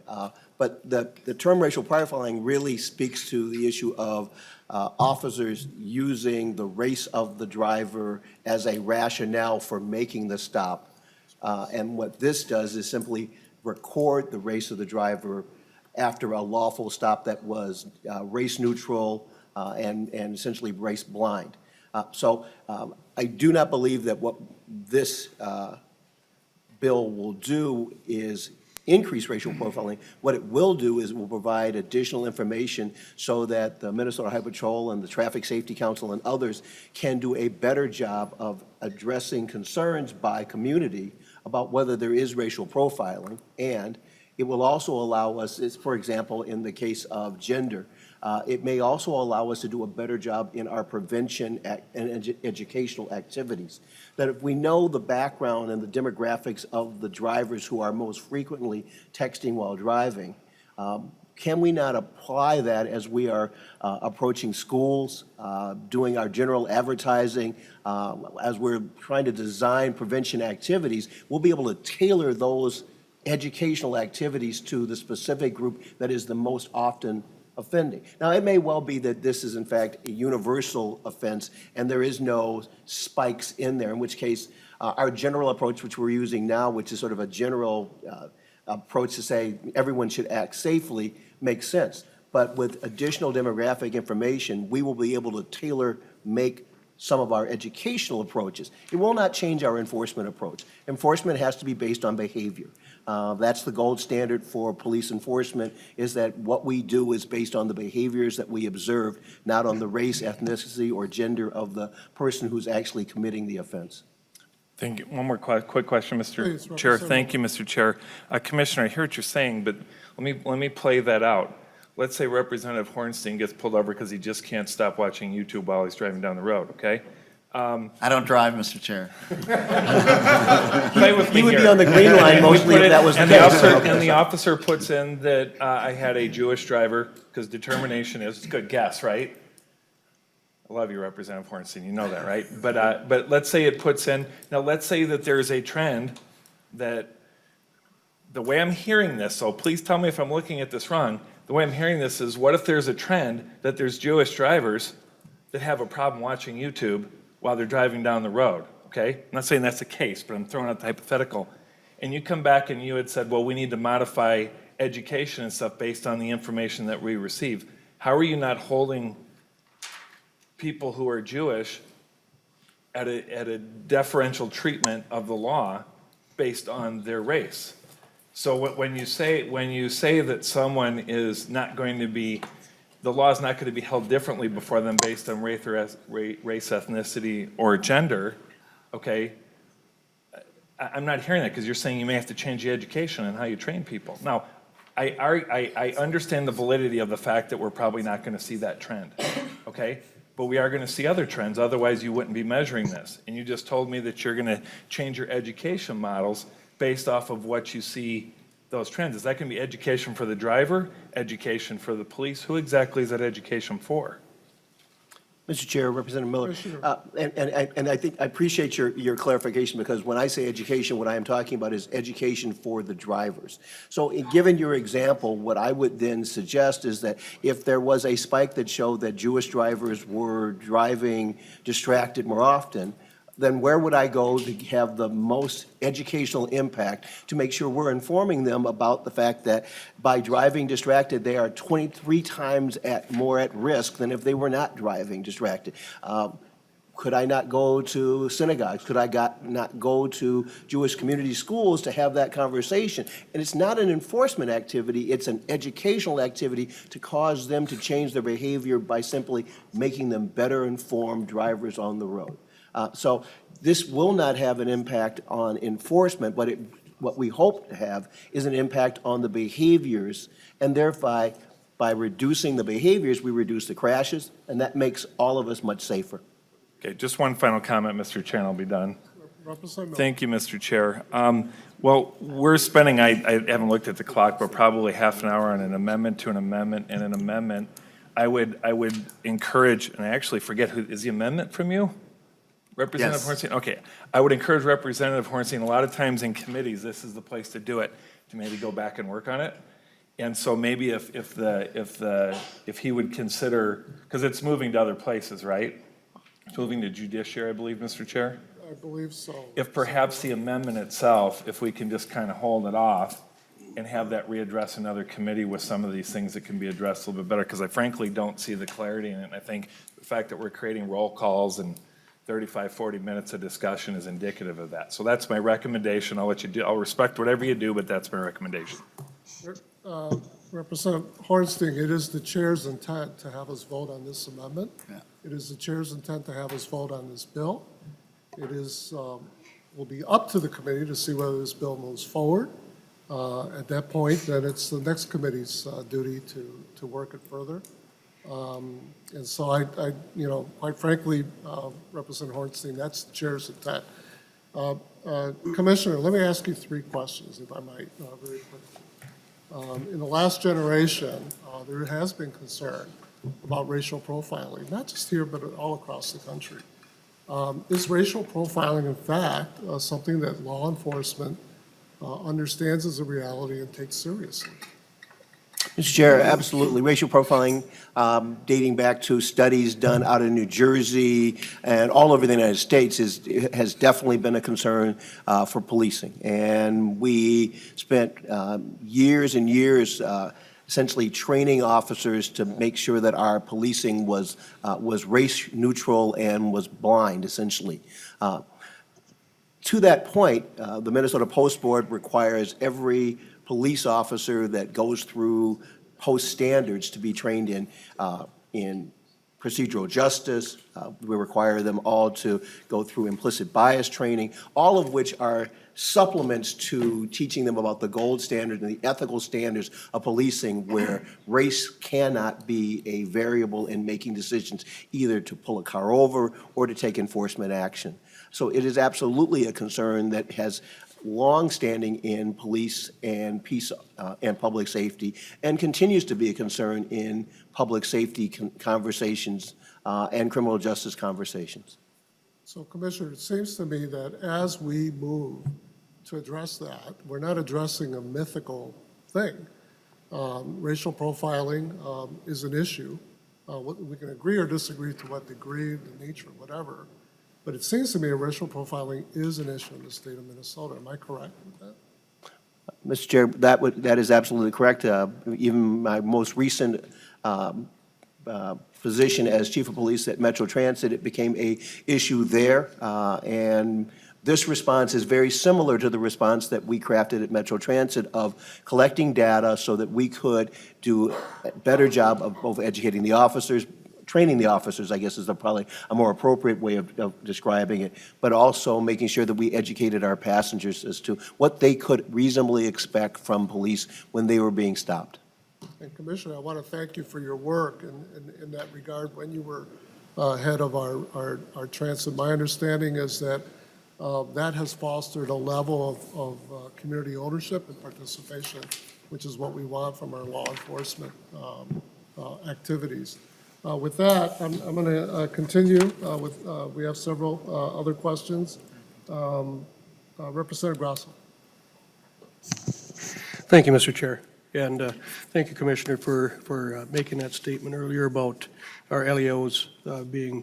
But the term racial profiling really speaks to the issue of officers using the race of the driver as a rationale for making the stop. And what this does is simply record the race of the driver after a lawful stop that was race neutral and essentially race blind. So I do not believe that what this bill will do is increase racial profiling. What it will do is will provide additional information so that the Minnesota Highway Patrol and the Traffic Safety Council and others can do a better job of addressing concerns by community about whether there is racial profiling. And it will also allow us, for example, in the case of gender, it may also allow us to do a better job in our prevention and educational activities. That if we know the background and the demographics of the drivers who are most frequently texting while driving, can we not apply that as we are approaching schools, doing our general advertising, as we're trying to design prevention activities, we'll be able to tailor those educational activities to the specific group that is the most often offending. Now, it may well be that this is in fact a universal offense and there is no spikes in there, in which case our general approach, which we're using now, which is sort of a general approach to say everyone should act safely, makes sense. But with additional demographic information, we will be able to make some of our educational approaches. It will not change our enforcement approach. Enforcement has to be based on behavior. That's the gold standard for police enforcement, is that what we do is based on the behaviors that we observed, not on the race, ethnicity, or gender of the person who's actually committing the offense. Thank you. One more quick question, Mr. Please, Chair. Representative. Thank you, Mr. Chair. Commissioner, I hear what you're saying, but let me play that out. Let's say Representative Hornstein gets pulled over because he just can't stop watching YouTube while he's driving down the road, okay? I don't drive, Mr. Chair. Play with me You would be here. on the green line And we mostly put if it- that was the and case. officer- And the officer puts in that I had a Jewish driver, because determination is, it's a good guess, right? I love you, Representative Hornstein, you know that, right? But let's say it puts in, now let's say that there's a trend that, the way I'm hearing this, so please tell me if I'm looking at this wrong, the way I'm hearing this is, what if there's a trend that there's Jewish drivers that have a problem watching YouTube while they're driving down the road, okay? I'm not saying that's the case, but I'm throwing out the hypothetical. And you come back and you had said, well, we need to modify education and stuff based on the information that we receive. How are you not holding people who are Jewish at a deferential treatment of the law based on their race? So when you say that someone is not going to be, the law is not going to be held differently before them based on race, ethnicity, or gender, okay? I'm not hearing that, because you're saying you may have to change the education and how you train people. Now, I understand the validity of the fact that we're probably not going to see that trend, okay? But we are going to see other trends, otherwise you wouldn't be measuring this. And you just told me that you're going to change your education models based off of what you see those trends. Is that going to be education for the driver, education for the police? Who exactly is that education for? Mr. Chair, Representative Miller, and I think, I appreciate your clarification, because when I say education, what I am talking about is education for the drivers. So given your example, what I would then suggest is that if there was a spike that showed that Jewish drivers were driving distracted more often, then where would I go to have the most educational impact to make sure we're informing them about the fact that by driving distracted, they are 23 times more at risk than if they were not driving distracted? Could I not go to synagogues? Could I not go to Jewish community schools to have that conversation? And it's not an enforcement activity, it's an educational activity to cause them to change their behavior by simply making them better informed drivers on the road. So this will not have an impact on enforcement, but what we hope to have is an impact on the behaviors, and thereby, by reducing the behaviors, we reduce the crashes, and that makes all of us much safer. Okay, just one final comment, Mr. Chair, and I'll be done. Representative. Thank you, Mr. Chair. Well, we're spending, I haven't looked at the clock, but probably half an hour on an amendment to an amendment and an amendment. I would encourage, and I actually forget who, is the amendment from you? Representative Yes. Hornstein? Okay. I would encourage Representative Hornstein, a lot of times in committees, this is the place to do it, to maybe go back and work on it. And so maybe if he would consider, because it's moving to other places, right? It's moving to judiciary, I believe, Mr. Chair? I believe so. If perhaps the amendment itself, if we can just kind of hold it off and have that readdress another committee with some of these things that can be addressed a little bit better, because I frankly don't see the clarity in it. And I think the fact that we're creating roll calls and 35, 40 minutes of discussion is indicative of that. So that's my recommendation. I'll let you do, I'll respect whatever you do, but that's my recommendation. Representative Hornstein, it is the chair's intent to have us vote on this amendment. Yeah. It is the chair's intent to have us vote on this bill. It is, will be up to the committee to see whether this bill moves forward. At that point, then it's the next committee's duty to work it further. And so I, quite frankly, Representative Hornstein, that's the chair's intent. Commissioner, let me ask you three questions, if I might, very quickly. In the last generation, there has been concern about racial profiling, not just here, but all across the country. Is racial profiling, in fact, something that law enforcement understands as a reality and takes seriously? Mr. Chair, absolutely. Racial profiling, dating back to studies done out in New Jersey and all over the United States, has definitely been a concern for policing. And we spent years and years essentially training officers to make sure that our policing was race neutral and was blind, essentially. To that point, the Minnesota Post Board requires every police officer that goes through post standards to be trained in procedural justice. We require them all to go through implicit bias training, all of which are supplements to teaching them about the gold standard and the ethical standards of policing, where race cannot be a variable in making decisions, either to pull a car over or to take enforcement action. So it is absolutely a concern that has long-standing in police and peace and public safety, and continues to be a concern in public safety conversations and criminal justice conversations. So Commissioner, it seems to me that as we move to address that, we're not addressing a mythical thing. Racial profiling is an issue. We can agree or disagree to what degree, the nature, whatever. But it seems to me that racial profiling is an issue in the state of Minnesota. Am I correct with that? Mr. Chair, that is absolutely correct. Even my most recent position as chief of police at Metro Transit, it became a issue there. And this response is very similar to the response that we crafted at Metro Transit of collecting data so that we could do a better job of both educating the officers, training the officers, I guess is probably a more appropriate way of describing it, but also making sure that we educated our passengers as to what they could reasonably expect from police when they were being stopped. And Commissioner, I want to thank you for your work in that regard when you were head of our transit. My understanding is that that has fostered a level of community ownership and participation, which is what we want from our law enforcement activities. With that, I'm going to continue with, we have several other questions. Representative Grasso. Thank you, Mr. Chair. And thank you, Commissioner, for making that statement earlier about our LEOs being,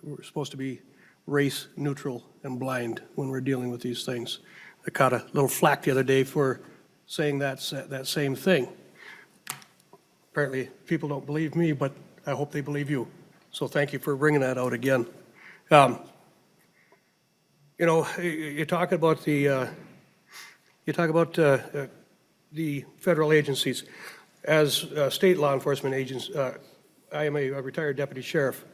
we're supposed to be race neutral and blind when we're dealing with these things. I caught a little flack the other day for saying that same thing. Apparently, people don't believe me, but I hope they believe you. So thank you for bringing that out again. You know, you talk about the federal agencies. As state law enforcement agents, I am a retired deputy sheriff,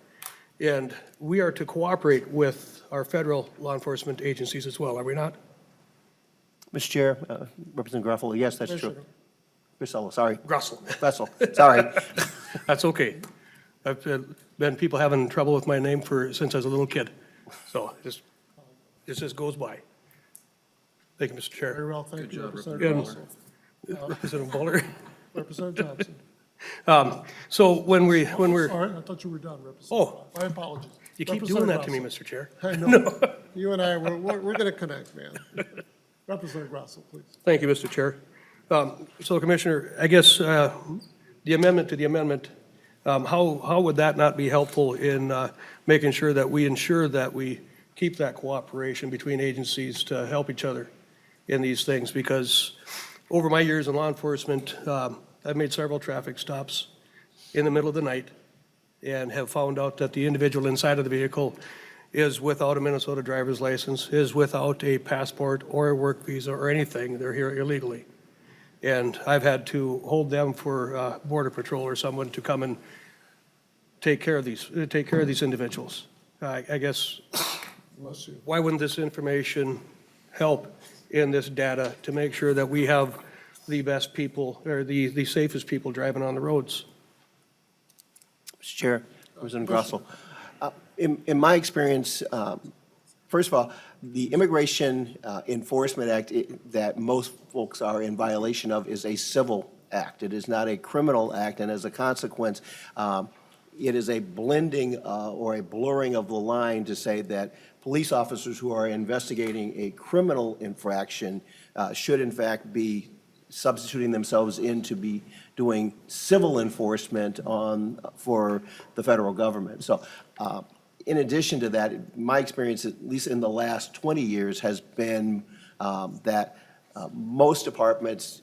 and we are to cooperate with our federal law enforcement agencies as well, are we not? Mr. Chair, Representative Gruffalo, yes, that's true. Grisello, sorry. Russell. Russell, sorry. That's okay. I've been people having trouble with my name since I was a little kid. So this just goes by. Thank you, Mr. Chair. Very well, thank you, Representative Grasso. Representative Buller. Representative Johnson. So when we're, Sorry, I thought you were done, Representative. Oh. My apologies. You keep doing that to me, Representative Mr. Chair. Grasso. I know. You and I, we're going to connect, man. Representative Grasso, please. Thank you, Mr. Chair. So Commissioner, I guess the amendment to the amendment, how would that not be helpful in making sure that we ensure that we keep that cooperation between agencies to help each other in these things? Because over my years in law enforcement, I've made several traffic stops in the middle of the night and have found out that the individual inside of the vehicle is without a Minnesota driver's license, is without a passport or a work visa or anything. They're here illegally. And I've had to hold them for Border Patrol or someone to come and take care of these individuals. I guess, why wouldn't this information help in this data to make sure that we have the best people, or the safest people driving on the roads? Mr. Chair, Representative Grossell. In my experience, first of all, the Immigration Enforcement Act that most folks are in violation of is a civil act. It is not a criminal act, and as a consequence, it is a blending or a blurring of the line to say that police officers who are investigating a criminal infraction should in fact be substituting themselves in to be doing civil enforcement for the federal government. So in addition to that, my experience, at least in the last 20 years, has been that most departments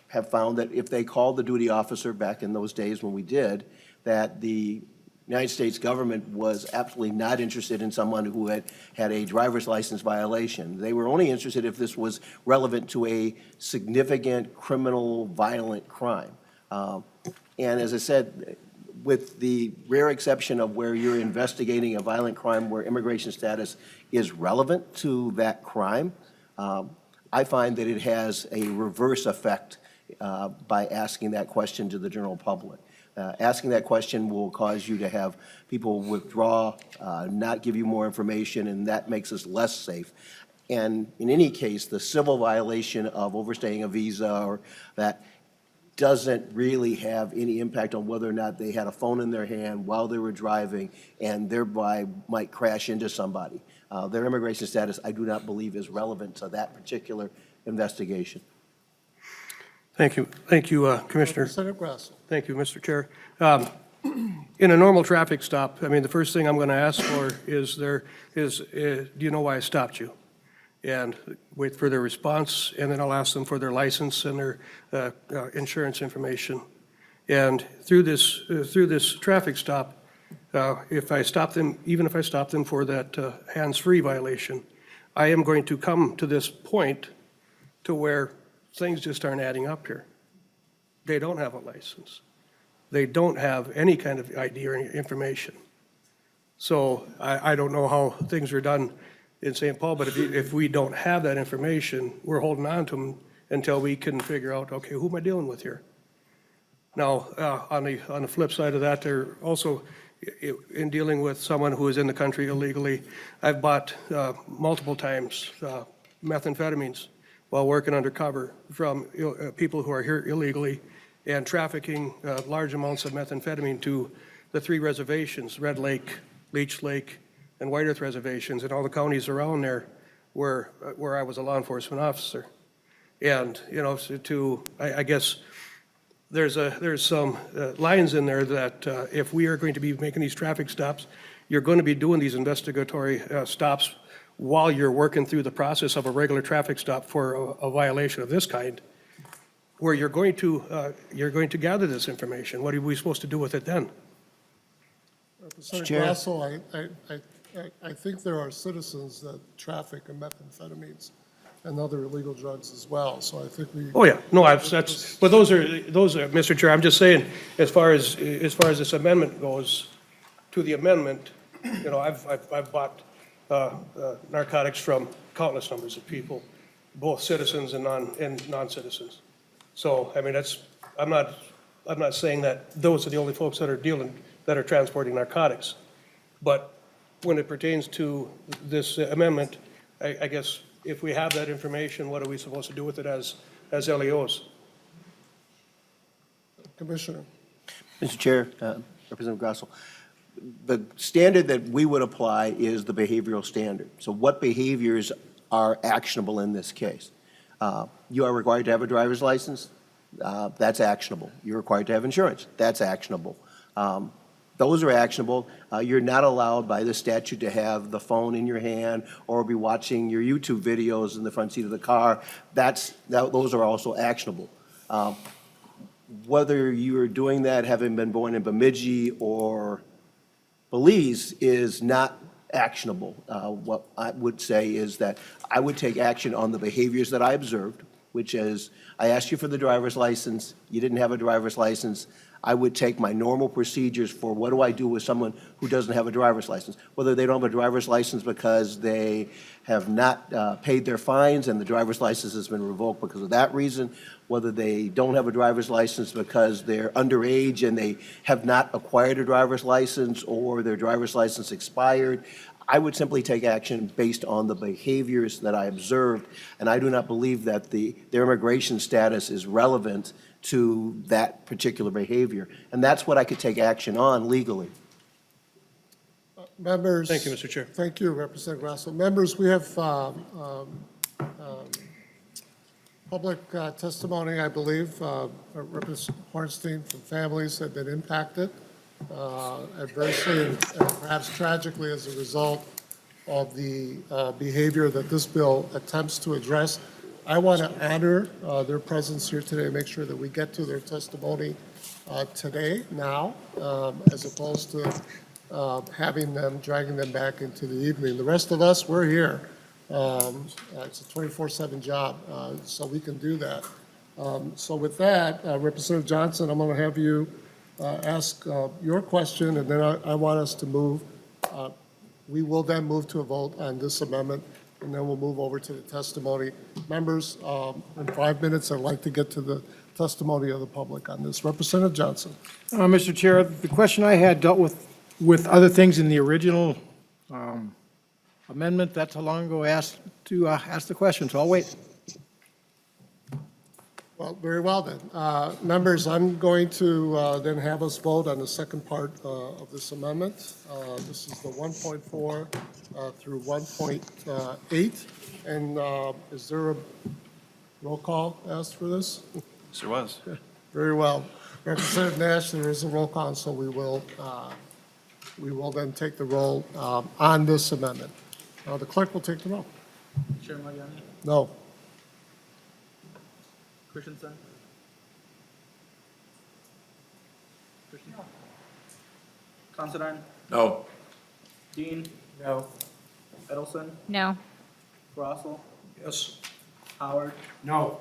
have found that if they called the duty officer back in those days when we did, that the United States government was absolutely not interested in someone who had a driver's license violation. They were only interested if this was relevant to a significant criminal violent crime. And as I said, with the rare exception of where you're investigating a violent crime where immigration status is relevant to that crime, I find that it has a reverse effect by asking that question to the general public. Asking that question will cause you to have people withdraw, not give you more information, and that makes us less safe. And in any case, the civil violation of overstaying a visa or that doesn't really have any impact on whether or not they had a phone in their hand while they were driving and thereby might crash into somebody. Their immigration status, I do not believe, is relevant to that particular investigation. Thank you, Commissioner. Representative Grasso. Thank you, Mr. Chair. In a normal traffic stop, I mean, the first thing I'm going to ask for is do you know why I stopped you? And wait for their response, and then I'll ask them for their license and their insurance information. And through this traffic stop, if I stop them, even if I stop them for that hands-free violation, I am going to come to this point to where things just aren't adding up here. They don't have a license. They don't have any kind of ID or any information. So I don't know how things are done in St. Paul, but if we don't have that information, we're holding on to them until we can figure out, okay, who am I dealing with here? Now, on the flip side of that, they're also, in dealing with someone who is in the country illegally, I've bought multiple times methamphetamines while working undercover from people who are here illegally and trafficking large amounts of methamphetamine to the 3 reservations, Red Lake, Leech Lake, and White Earth reservations, and all the counties around there where I was a law enforcement officer. And, you know, I guess there's some lines in there that if we are going to be making these traffic stops, you're going to be doing these investigatory stops while you're working through the process of a regular traffic stop for a violation of this kind, where you're going to gather this information. What are we supposed to do with it then? Representative Chair. Grasso, I think there are citizens that traffic in methamphetamines and other illegal drugs as well, so I think we. Oh, yeah, no, but those are, Mr. Chair, I'm just saying, as far as this amendment goes, to the amendment, you know, I've bought narcotics from countless numbers of people, both citizens and non-citizens. So, I mean, I'm not saying that those are the only folks that are transporting narcotics. But when it pertains to this amendment, I guess if we have that information, what are we supposed to do with it as LEOs? Commissioner. Mr. Chair, Representative Grasso, the standard that we would apply is the behavioral standard. So what behaviors are actionable in this case? You are required to have a driver's license. That's actionable. You're required to have insurance. That's actionable. Those are actionable. You're not allowed by the statute to have the phone in your hand or be watching your YouTube videos in the front seat of the car. Those are also actionable. Whether you are doing that having been born in Bemidji or Belize is not actionable. What I would say is that I would take action on the behaviors that I observed, which is I asked you for the driver's license, you didn't have a driver's license. I would take my normal procedures for what do I do with someone who doesn't have a driver's license, whether they don't have a driver's license because they have not paid their fines and the driver's license has been revoked because of that reason, whether they don't have a driver's license because they're underage and they have not acquired a driver's license or their driver's license expired. I would simply take action based on the behaviors that I observed, and I do not believe that their immigration status is relevant to that particular behavior. And that's what I could take action on legally. Members. Thank you, Mr. Chair. Thank you, Representative Grasso. Members, we have public testimony, I believe. Representative Hornstein from families have been impacted adversely and perhaps tragically as a result of the behavior that this bill attempts to address. I want to honor their presence here today, make sure that we get to their testimony today, now, as opposed to dragging them back into the evening. The rest of us, we're here. It's a 24/7 job, so we can do that. So with that, Representative Johnson, I'm going to have you ask your question, and then I want us to move. We will then move to a vote on this amendment and then we'll move over to the testimony. Members, in 5 minutes, I'd like to get to the testimony of the public on this. Representative Johnson. Mr. Chair, the question I had dealt with other things in the original amendment. That's how long ago I asked to ask the question, so I'll wait. Well, very well then. Members, I'm going to then have us vote on the second part of this amendment. This is the 1.4 through 1.8. And is there a roll call asked for this? Sure was. Very well. Representative Nash, there is a roll call, so we will then take the roll on this amendment. The clerk will take the roll. Chair Mariani, No. Christensen. Christensen. Considine, No. Dean. No. Edelson, No. Rossel, Yes. Howard, No.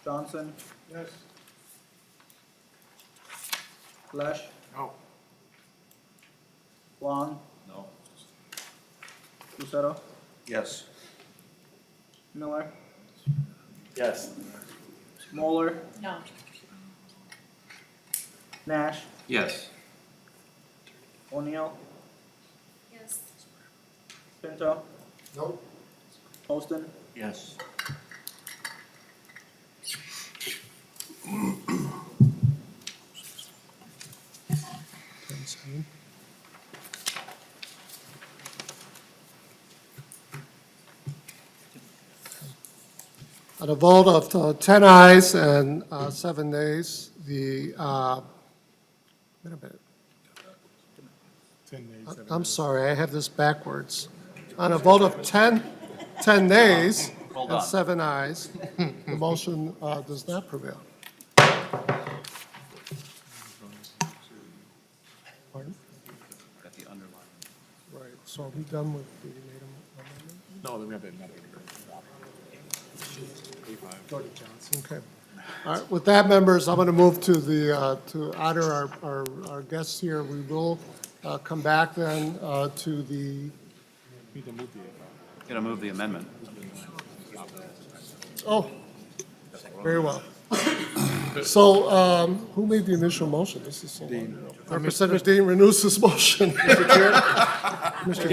Johnson, Yes. Lesh, No. Long, No. Lucero, Yes. Miller, Yes. Moeller, No. Nash, Yes. O'Neill, Yes. Pinto, No. Holston, Yes. On a vote of 10 ayes and 7 nays, wait a minute. I'm sorry, I have this backwards. On a vote of 10 nays Hold and on. 7 ayes, the motion does not prevail. Pardon? Got the underline. Right, so are we done with the amendment? No, then we have another. Okay. All right, with that, members, I'm going to move to the, to honor our guests here. We will come back then to the, Gonna move the amendment. oh, very well. So who made the initial motion? This is so long. Representative Dean renews his motion. Mr.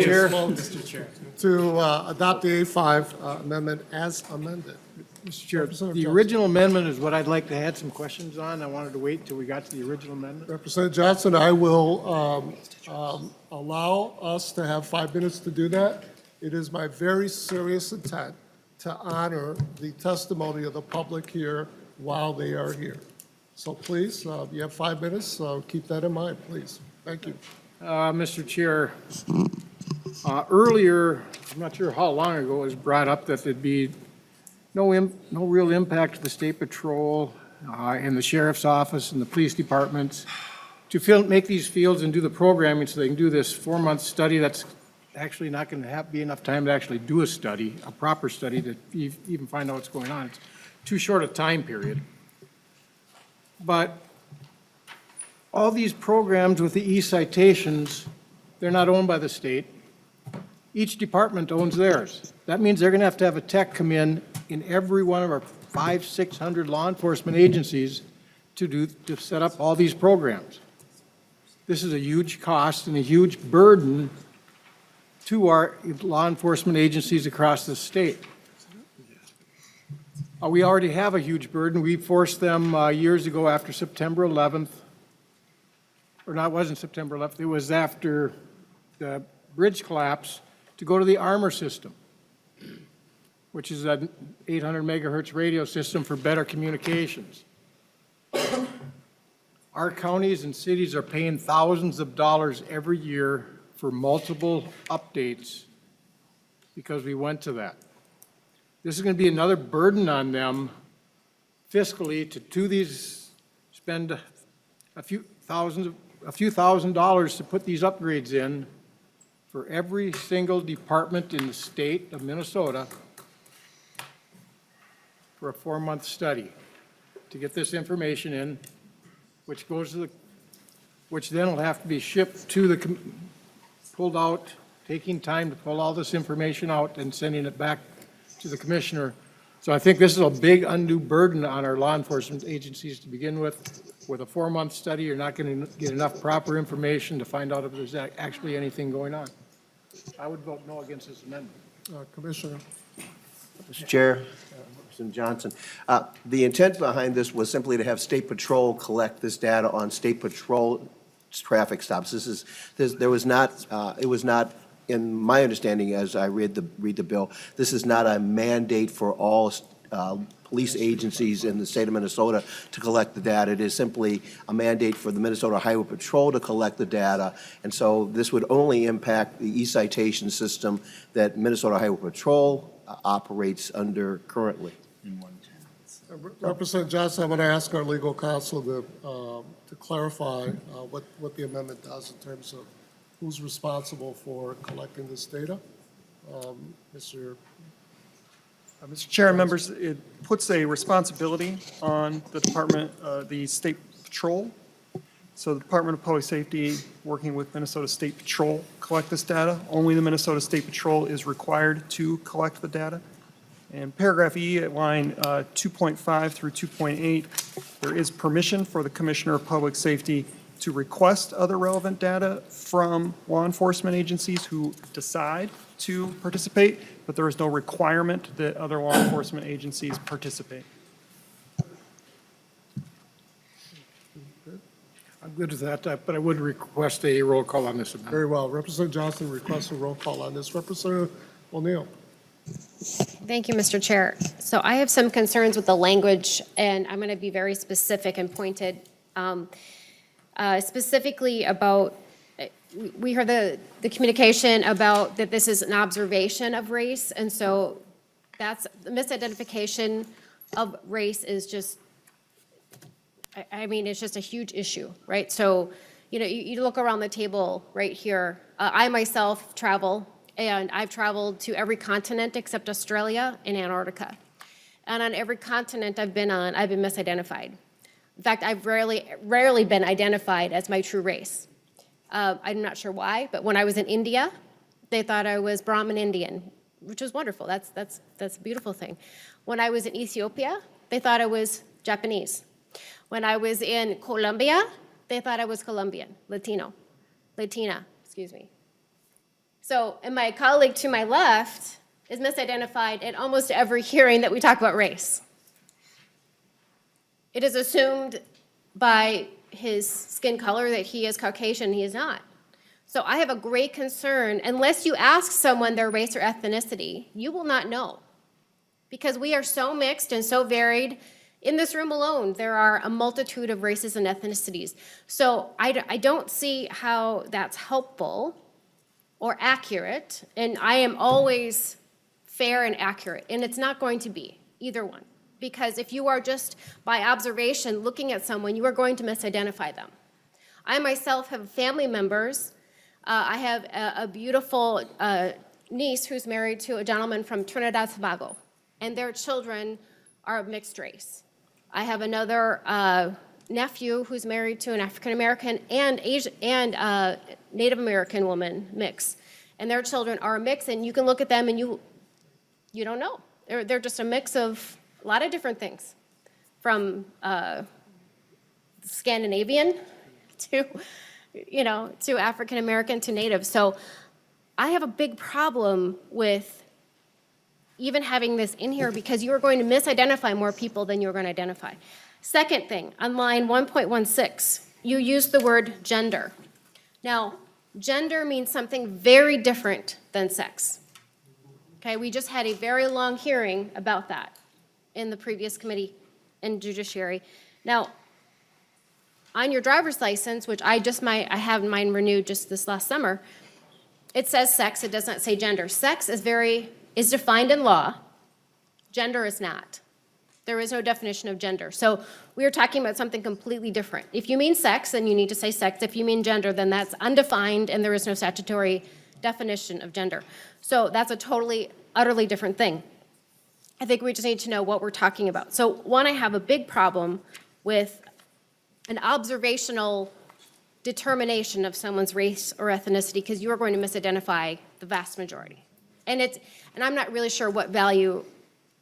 Chair, To adopt the A5 amendment as amended. Mr. Chair, Representative the Johnson. original amendment is what I'd like to add some questions on. I wanted to wait till we got to the original amendment. Representative Johnson, I will allow us to have 5 minutes to do that. It is my very serious intent to honor the testimony of the public here while they are here. So please, you have 5 minutes, so keep that in mind, please. Thank you. Mr. Chair, earlier, I'm not sure how long ago, it was brought up that there'd be no real impact to the State Patrol and the Sheriff's Office and the police departments to make these fields and do the programming so they can do this 4-month study. That's actually not going to be enough time to actually do a study, a proper study, to even find out what's going on. It's too short a time period. But all these programs with the e-citations, they're not owned by the state. Each department owns theirs. That means they're going to have a tech come in every one of our 500-600 law enforcement agencies to set up all these programs. This is a huge cost and a huge burden to our law enforcement agencies across the state. We already have a huge burden. We forced them years ago after September 11th, or not, it wasn't September 11th, it was after the bridge collapse, to go to the Armor system, which is an 800 megahertz radio system for better communications. Our counties and cities are paying thousands of dollars every year for multiple updates because we went to that. This is going to be another burden on them fiscally to spend a few thousand dollars to put these upgrades in for every single department in the state of Minnesota for a 4-month study to get this information in, which goes to which then will have to be shipped to pulled out taking time to pull all this information out and sending it back to the commissioner. So I think this is a big undue burden on our law enforcement agencies to begin with. With a 4-month study, you're not going to get enough proper information to find out if there's actually anything going on. I would vote no against this amendment. Commissioner. Mr. Chair, Representative Johnson, the intent behind this was simply to have State Patrol collect this data on State Patrol traffic stops. It was not, in my understanding, as I read the bill, this is not a mandate for all police agencies in the state of Minnesota to collect the data. It is simply a mandate for the Minnesota Highway Patrol to collect the data. And so this would only impact the e-citation system that Minnesota Highway Patrol operates under currently. Representative Johnson, I'm going to ask our legal counsel to clarify what the amendment does in terms of who's responsible for collecting this data. Mr. Mr. Chair and members, it puts a responsibility on the Department, the State Patrol. So the Department of Public Safety, working with Minnesota State Patrol, collect this data. Only the Minnesota State Patrol is required to collect the data. And paragraph E at line 2.5 through 2.8, there is permission for the Commissioner of Public Safety to request other relevant data from law enforcement agencies who decide to participate, but there is no requirement that other law enforcement agencies participate. I'm good with that, but I would request a roll call on this amendment. Very well. Representative Johnson requests a roll call on this. Representative O'Neill. Thank you, Mr. Chair. So I have some concerns with the language, and I'm going to be very specific and pointed. Specifically about, we heard the communication about that this is an observation of race, and so that's, the misidentification of race is just, I mean, it's just a huge issue, right? So, you look around the table right here. I myself travel, and I've traveled to every continent except Australia and Antarctica. And on every continent I've been on, I've been misidentified. In fact, I've rarely been identified as my true race. I'm not sure why, but when I was in India, they thought I was Brahmin Indian, which was wonderful. That's a beautiful thing. When I was in Ethiopia, they thought I was Japanese. When I was in Colombia, they thought I was Colombian, Latina, excuse me. So, and my colleague to my left is misidentified at almost every hearing that we talk about race. It is assumed by his skin color that he is Caucasian, he is not. So I have a great concern, unless you ask someone their race or ethnicity, you will not know. Because we are so mixed and so varied. In this room alone, there are a multitude of races and ethnicities. So I don't see how that's helpful or accurate, and I am always fair and accurate, and it's not going to be either one. Because if you are just by observation looking at someone, you are going to misidentify them. I myself have family members. I have a beautiful niece who's married to a gentleman from Trinidad and Tobago, and their children are of mixed race. I have another nephew who's married to an African American and Native American woman mix, and their children are a mix, and you can look at them and you don't know. They're just a mix of a lot of different things, from Scandinavian to African American to Native. So I have a big problem with even having this in here because you are going to misidentify more people than you're going to identify. Second thing, on line 1.16, you use the word gender. Now, gender means something very different than sex. Okay, we just had a very long hearing about that in the previous committee in judiciary. Now, on your driver's license, which I have mine renewed just this last summer, it says sex, it does not say gender. Sex is defined in law. Gender is not. There is no definition of gender. So we are talking about something completely different. If you mean sex, then you need to say sex. If you mean gender, then that's undefined and there is no statutory definition of gender. So that's a totally, utterly different thing. I think we just need to know what we're talking about. So one, I have a big problem with an observational determination of someone's race or ethnicity, because you are going to misidentify the vast majority. And I'm not really sure what value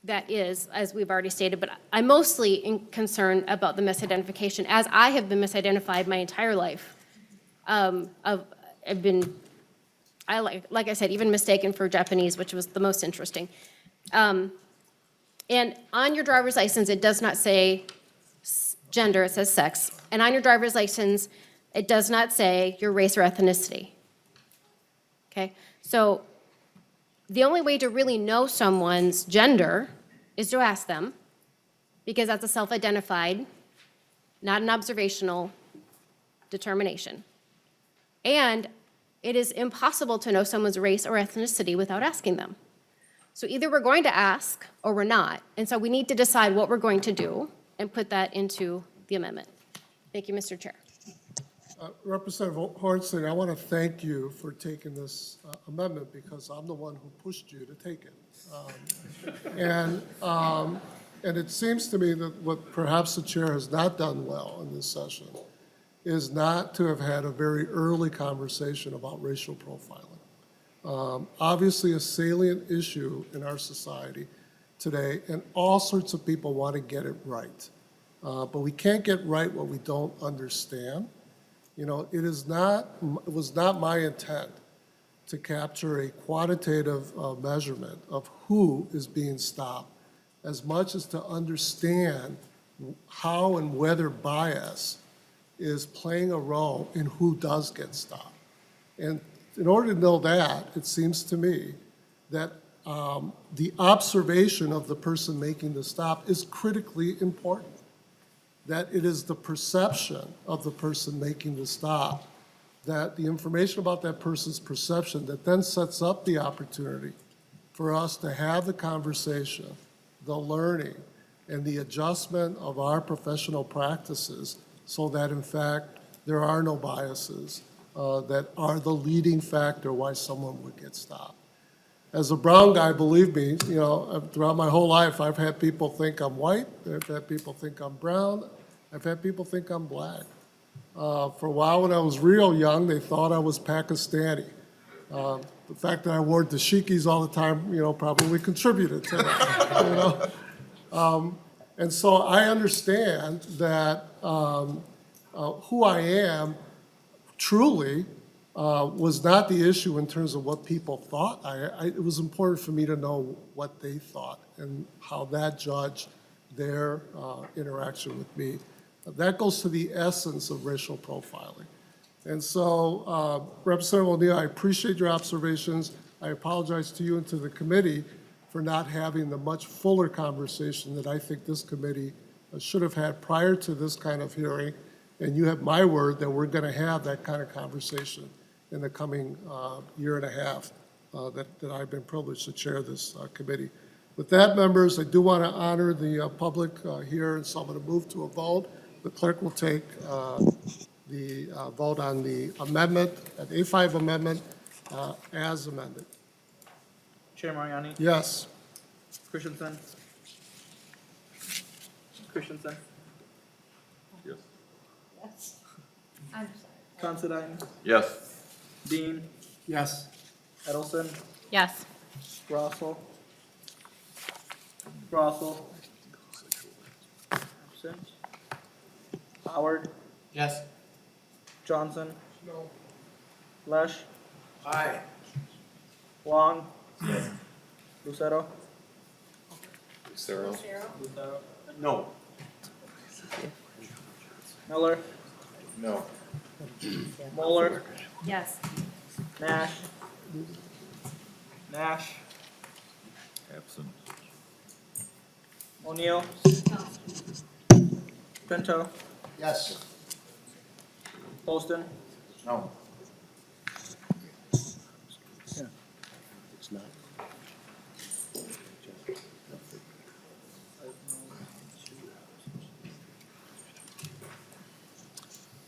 that is, as we've already stated, but I'm mostly concerned about the misidentification, as I have been misidentified my entire life. I've been, like I said, even mistaken for Japanese, which was the most interesting. And on your driver's license, it does not say gender, it says sex. And on your driver's license, it does not say your race or ethnicity. Okay? So the only way to really know someone's gender is to ask them, because that's a self-identified, not an observational determination. And it is impossible to know someone's race or ethnicity without asking them. So either we're going to ask or we're not. And so we need to decide what we're going to do and put that into the amendment. Thank you, Mr. Chair. Representative Hornstein, I want to thank you for taking this amendment, because I'm the one who pushed you to take it. And it seems to me that what perhaps the chair has not done well in this session is not to have had a very early conversation about racial profiling. Obviously a salient issue in our society today, and all sorts of people want to get it right. But we can't get right what we don't understand. You know, it was not my intent to capture a quantitative measurement of who is being stopped, as much as to understand how and whether bias is playing a role in who does get stopped. And in order to know that, it seems to me that the observation of the person making the stop is critically important. That it is the perception of the person making the stop, that the information about that person's perception that then sets up the opportunity for us to have the conversation, the learning, and the adjustment of our professional practices, so that in fact there are no biases that are the leading factor why someone would get stopped. As a brown guy, believe me, you know, throughout my whole life, I've had people think I'm white, I've had people think I'm brown, I've had people think I'm black. For a while when I was real young, they thought I was Pakistani. The fact that I wore dashikis all the time, you know, probably contributed to that, you know. And so I understand that who I am truly was not the issue in terms of what people thought. It was important for me to know what they thought and how that judged their interaction with me. That goes to the essence of racial profiling. And so, Representative O'Neill, I appreciate your observations. I apologize to you and to the committee for not having the much fuller conversation that I think this committee should have had prior to this kind of hearing. And you have my word that we're going to have that kind of conversation in the coming year and a half that I've been privileged to chair this committee. With that, members, I do want to honor the public here, and so I'm going to move to a vote. The clerk will take the vote on the amendment, an A5 amendment, as amended. Chair Mariani, Yes. Christensen. Christensen, Yes. I'm sorry. Considine, Yes. Dean, Yes. Edelson, Yes. Rossel. Rossel. Absent. Howard, Yes. Johnson, No. Lesh, Aye. Wong. Lucero. Lucero. Lucero. No. Miller, No. Moeller, Yes. Nash. Nash, Absent. O'Neill. Pinto, Yes. Holston, No. It's not.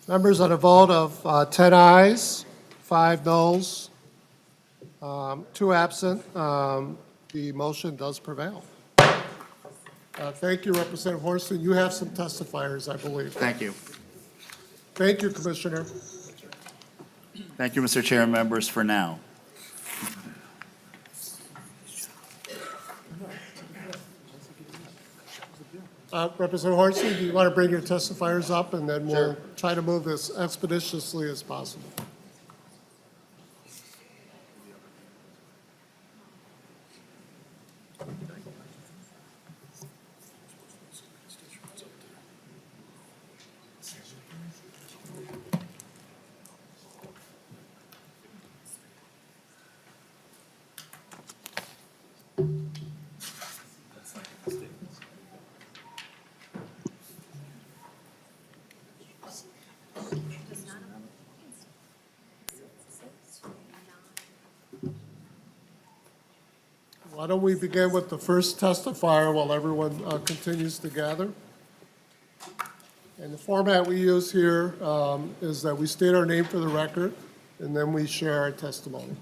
Members, on a vote of 10 ayes, 5 noes, 2 absent, the motion does prevail. Thank you, Representative Hornstein. You have some testifiers, I believe. Thank you. Thank you, Commissioner. Thank you, Mr. Chair and members, for now. Representative Hornstein, do you want to bring your testifiers up, and then we'll try to move this expeditiously as possible? Why don't we begin with the first testifier while everyone continues to gather? And the format we use here is that we state our name for the record, and then we share our testimony.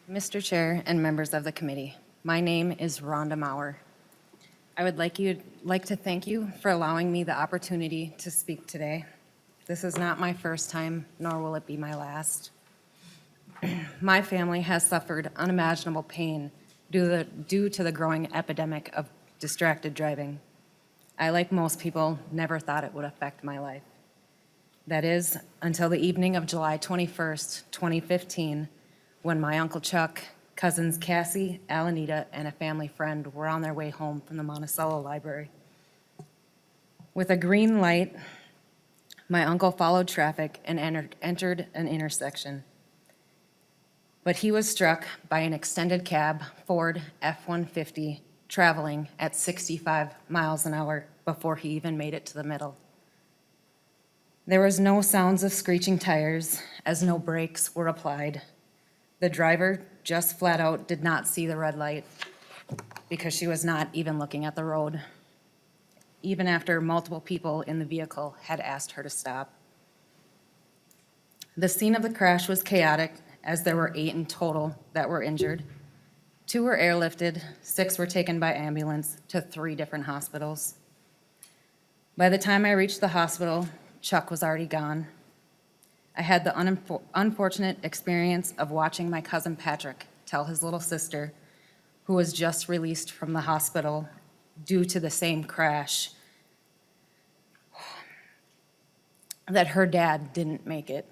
Mr. Chair and members of the committee, my name is Rhonda Maurer. I would like to thank you for allowing me the opportunity to speak today. This is not my first time, nor will it be my last. My family has suffered unimaginable pain due to the growing epidemic of distracted driving. I, like most people, never thought it would affect my life. That is, until the evening of July 21st, 2015, when my Uncle Chuck, cousins Cassie, Alanita, and a family friend were on their way home from the Monticello Library. With a green light, my uncle followed traffic and entered an intersection. But he was struck by an extended cab Ford F-150 traveling at 65 miles an hour before he even made it to the middle. There was no sounds of screeching tires, as no brakes were applied. The driver just flat out did not see the red light because she was not even looking at the road, even after multiple people in the vehicle had asked her to stop. The scene of the crash was chaotic, as there were 8 in total that were injured. 2 were airlifted, 6 were taken by ambulance to 3 different hospitals. By the time I reached the hospital, Chuck was already gone. I had the unfortunate experience of watching my cousin Patrick tell his little sister, who was just released from the hospital due to the same crash, that her dad didn't make it.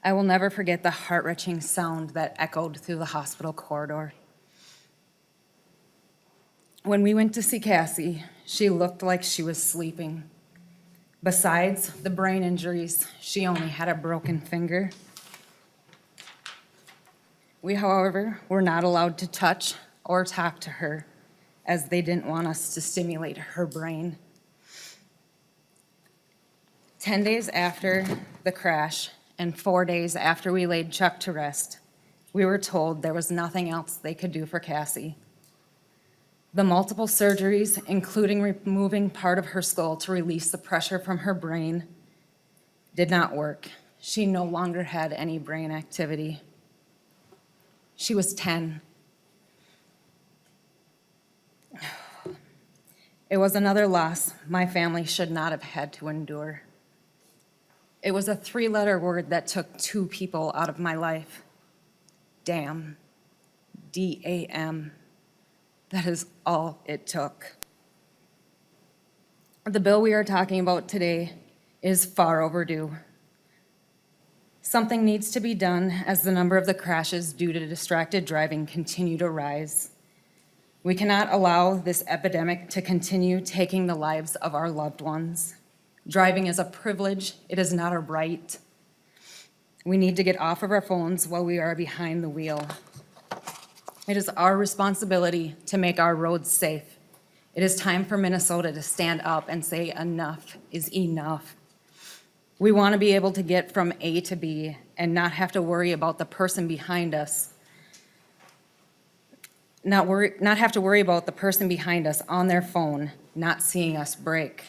I will never forget the heart-wrenching sound that echoed through the hospital corridor. When we went to see Cassie, she looked like she was sleeping. Besides the brain injuries, she only had a broken finger. We, however, were not allowed to touch or talk to her, as they didn't want us to stimulate her brain. 10 days after the crash and 4 days after we laid Chuck to rest, we were told there was nothing else they could do for Cassie. The multiple surgeries, including removing part of her skull to release the pressure from her brain, did not work. She no longer had any brain activity. She was 10. It was another loss my family should not have had to endure. It was a 3-letter word that took 2 people out of my life. Damn. D-A-M. That is all it took. The bill we are talking about today is far overdue. Something needs to be done as the number of the crashes due to distracted driving continue to rise. We cannot allow this epidemic to continue taking the lives of our loved ones. Driving is a privilege, it is not a right. We need to get off of our phones while we are behind the wheel. It is our responsibility to make our roads safe. It is time for Minnesota to stand up and say enough is enough. We want to be able to get from A to B and not have to worry about the person behind us. Not have to worry about the person behind us on their phone not seeing us brake,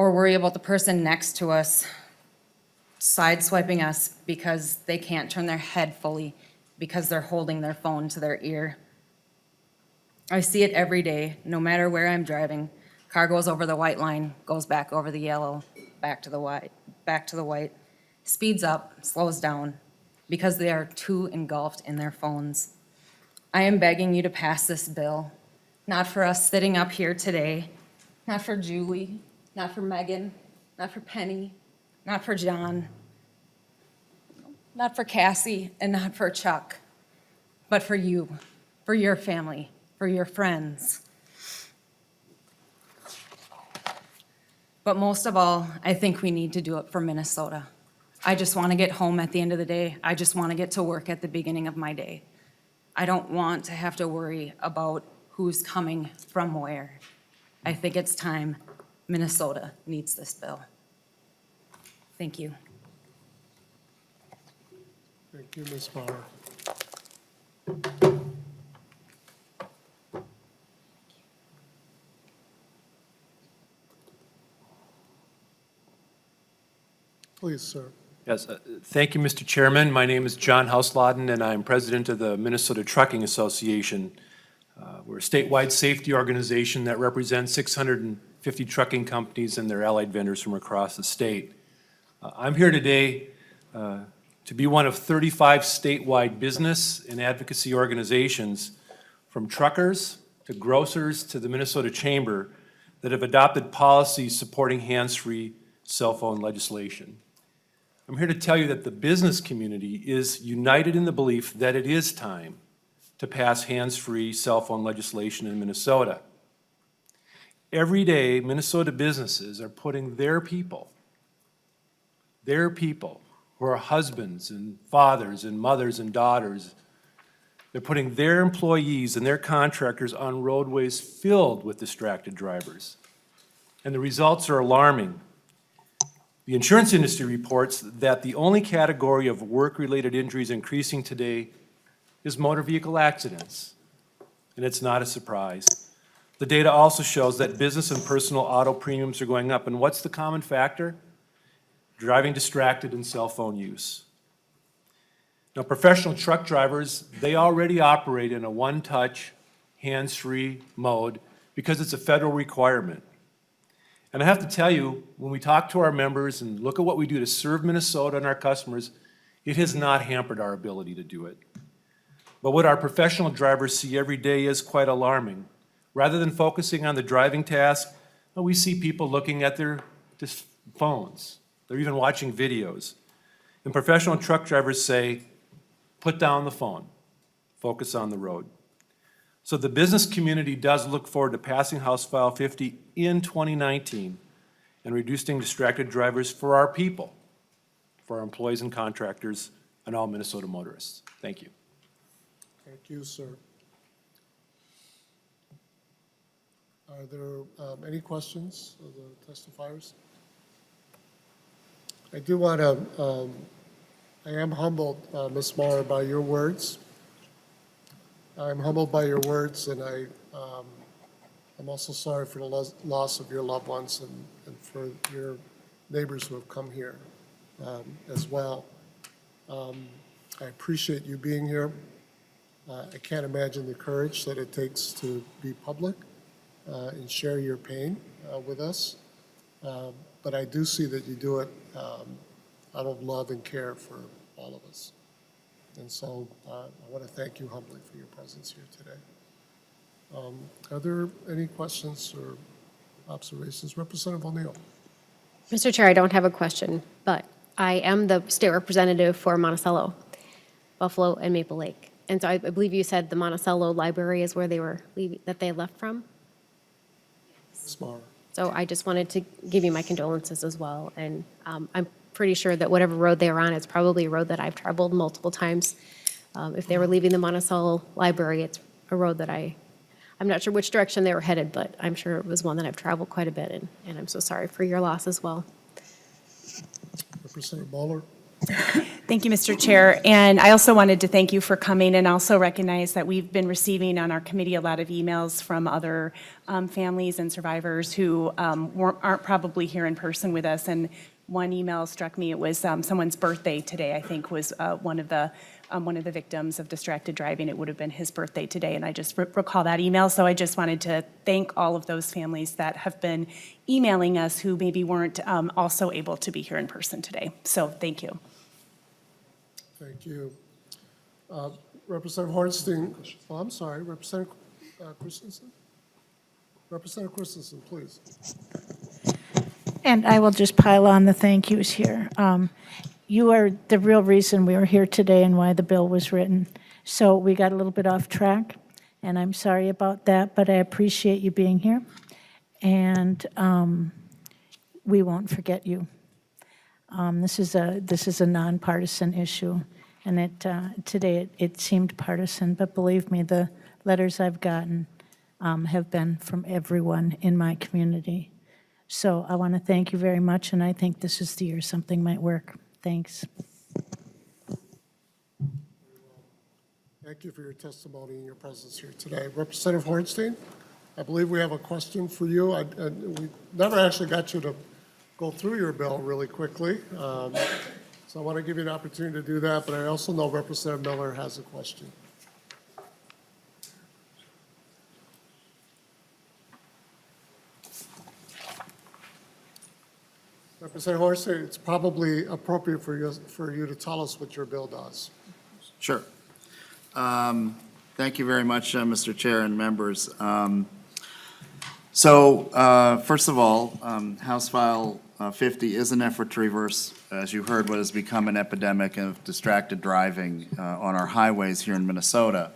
or worry about the person next to us sideswiping us because they can't turn their head fully because they're holding their phone to their ear. I see it every day, no matter where I'm driving. Car goes over the white line, goes back over the yellow, back to the white, speeds up, slows down, because they are too engulfed in their phones. I am begging you to pass this bill, not for us sitting up here today, not for Julie, not for Megan, not for Penny, not for John, not for Cassie, and not for Chuck, but for you, for your family, for your friends. But most of all, I think we need to do it for Minnesota. I just want to get home at the end of the day. I just want to get to work at the beginning of my day. I don't want to have to worry about who's coming from where. I think it's time. Minnesota needs this bill. Thank you. Thank you, Ms. Mauer. Please, sir. Yes, thank you, Mr. Chairman. My name is John Hausladen, and I'm president of the Minnesota Trucking Association. We're a statewide safety organization that represents 650 trucking companies and their allied vendors from across the state. I'm here today to be one of 35 statewide business and advocacy organizations, from truckers to grocers to the Minnesota Chamber, that have adopted policies supporting hands-free cell phone legislation. I'm here to tell you that the business community is united in the belief that it is time to pass hands-free cell phone legislation in Minnesota. Every day, Minnesota businesses are putting their people who are husbands and fathers and mothers and daughters, they're putting their employees and their contractors on roadways filled with distracted drivers. And the results are alarming. The insurance industry reports that the only category of work-related injuries increasing today is motor vehicle accidents, and it's not a surprise. The data also shows that business and personal auto premiums are going up, and what's the common factor? Driving distracted and cell phone use. Now, professional truck drivers, they already operate in a one-touch, hands-free mode because it's a federal requirement. And I have to tell you, when we talk to our members and look at what we do to serve Minnesota and our customers, it has not hampered our ability to do it. But what our professional drivers see every day is quite alarming. Rather than focusing on the driving task, we see people looking at their phones. They're even watching videos. And professional truck drivers say, put down the phone, focus on the road. So the business community does look forward to passing House File 50 in 2019 and reducing distracted drivers for our people, for our employees and contractors, and all Minnesota motorists. Thank you. Thank you, sir. Are there any questions of the testifiers? I do want to, I am humbled, Ms. Mauer, by your words. I'm humbled by your words, and I'm also sorry for the loss of your loved ones and for your neighbors who have come here as well. I appreciate you being here. I can't imagine the courage that it takes to be public and share your pain with us. But I do see that you do it out of love and care for all of us. And so I want to thank you humbly for your presence here today. Are there any questions or observations? Representative O'Neill. Mr. Chair, I don't have a question, but I am the state representative for Monticello, Buffalo, and Maple Lake. And so I believe you said the Monticello Library is where they were leaving, that they left from? Smart. So I just wanted to give you my condolences as well. And I'm pretty sure that whatever road they were on, it's probably a road that I've traveled multiple times. If they were leaving the Monticello Library, it's a road that I'm not sure which direction they were headed, but I'm sure it was one that I've traveled quite a bit, and I'm so sorry for your loss as well. Representative Mueller. Thank you, Mr. Chair. And I also wanted to thank you for coming and also recognize that we've been receiving on our committee a lot of emails from other families and survivors who aren't probably here in person with us. And one email struck me, it was someone's birthday today, I think, was one of the victims of distracted driving. It would have been his birthday today, and I just recall that email. So I just wanted to thank all of those families that have been emailing us who maybe weren't also able to be here in person today. So thank you. Thank you. Representative Hornstein, oh, I'm sorry, Representative Christensen? Representative Christensen, please. And I will just pile on the thank yous here. You are the real reason we are here today and why the bill was written. So we got a little bit off track, and I'm sorry about that, but I appreciate you being here. And we won't forget you. This is a nonpartisan issue, and today it seemed partisan, but believe me, the letters I've gotten have been from everyone in my community. So I want to thank you very much, and I think this is the year something might work. Thanks. Thank you for your testimony and your presence here today. Representative Hornstein, I believe we have a question for you. We never actually got you to go through your bill really quickly. So I want to give you an opportunity to do that, but I also know Representative Miller has a question. Representative Hornstein, it's probably appropriate for you to tell us what your bill does. Sure. Thank you very much, Mr. Chair and members. First of all, House File 50 is an effort to reverse, as you heard, what has become an epidemic of distracted driving on our highways here in Minnesota.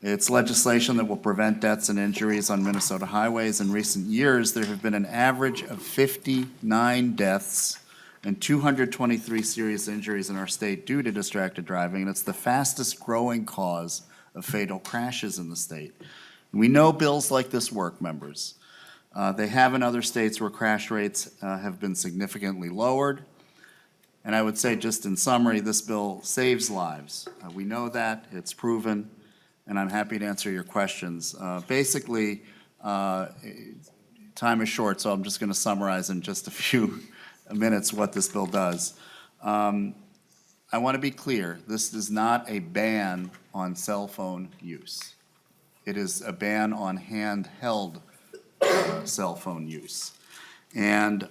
It's legislation that will prevent deaths and injuries on Minnesota highways. In recent years, there have been an average of 59 deaths and 223 serious injuries in our state due to distracted driving, and it's the fastest growing cause of fatal crashes in the state. We know bills like this work, members. They have in other states where crash rates have been significantly lowered. And I would say, just in summary, this bill saves lives. We know that, it's proven, and I'm happy to answer your questions. Basically, time is short, so I'm just going to summarize in just a few minutes what this bill does. I want to be clear, this is not a ban on cell phone use. It is a ban on handheld cell phone use. And,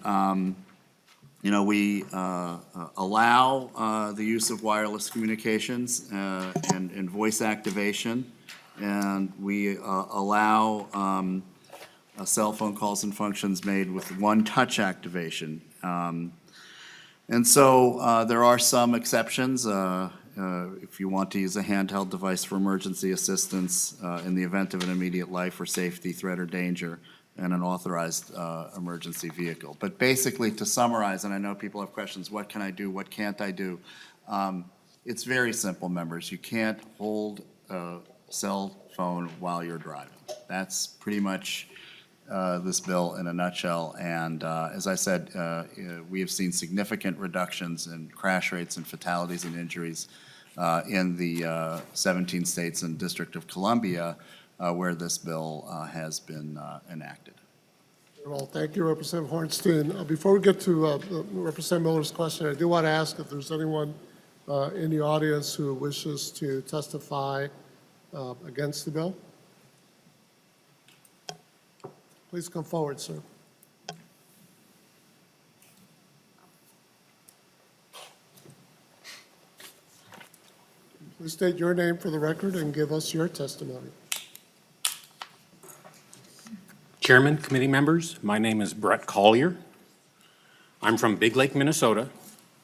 we allow the use of wireless communications and voice activation, and we allow cell phone calls and functions made with one-touch activation. And so there are some exceptions. If you want to use a handheld device for emergency assistance in the event of an immediate life or safety threat or danger, and an authorized emergency vehicle. But basically, to summarize, and I know people have questions, what can I do, what can't I do? It's very simple, members. You can't hold a cell phone while you're driving. That's pretty much this bill in a nutshell. And as I said, we have seen significant reductions in crash rates and fatalities and injuries in the 17 states and District of Columbia where this bill has been enacted. Well, thank you, Representative Hornstein. Before we get to Representative Miller's question, I do want to ask if there's anyone in the audience who wishes to testify against the bill. Please come forward, sir. Please state your name for the record and give us your testimony. Chairman, committee members, my name is Brett Collier. I'm from Big Lake, Minnesota,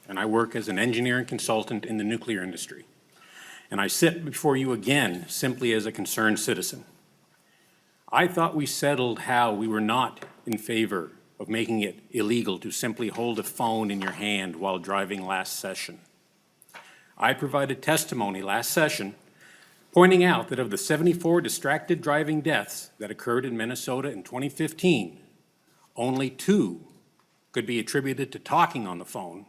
and I work as an engineering consultant in the nuclear industry. And I sit before you again simply as a concerned citizen. I thought we settled how we were not in favor of making it illegal to simply hold a phone in your hand while driving last session. I provided testimony last session pointing out that of the 74 distracted driving deaths that occurred in Minnesota in 2015, only 2 could be attributed to talking on the phone,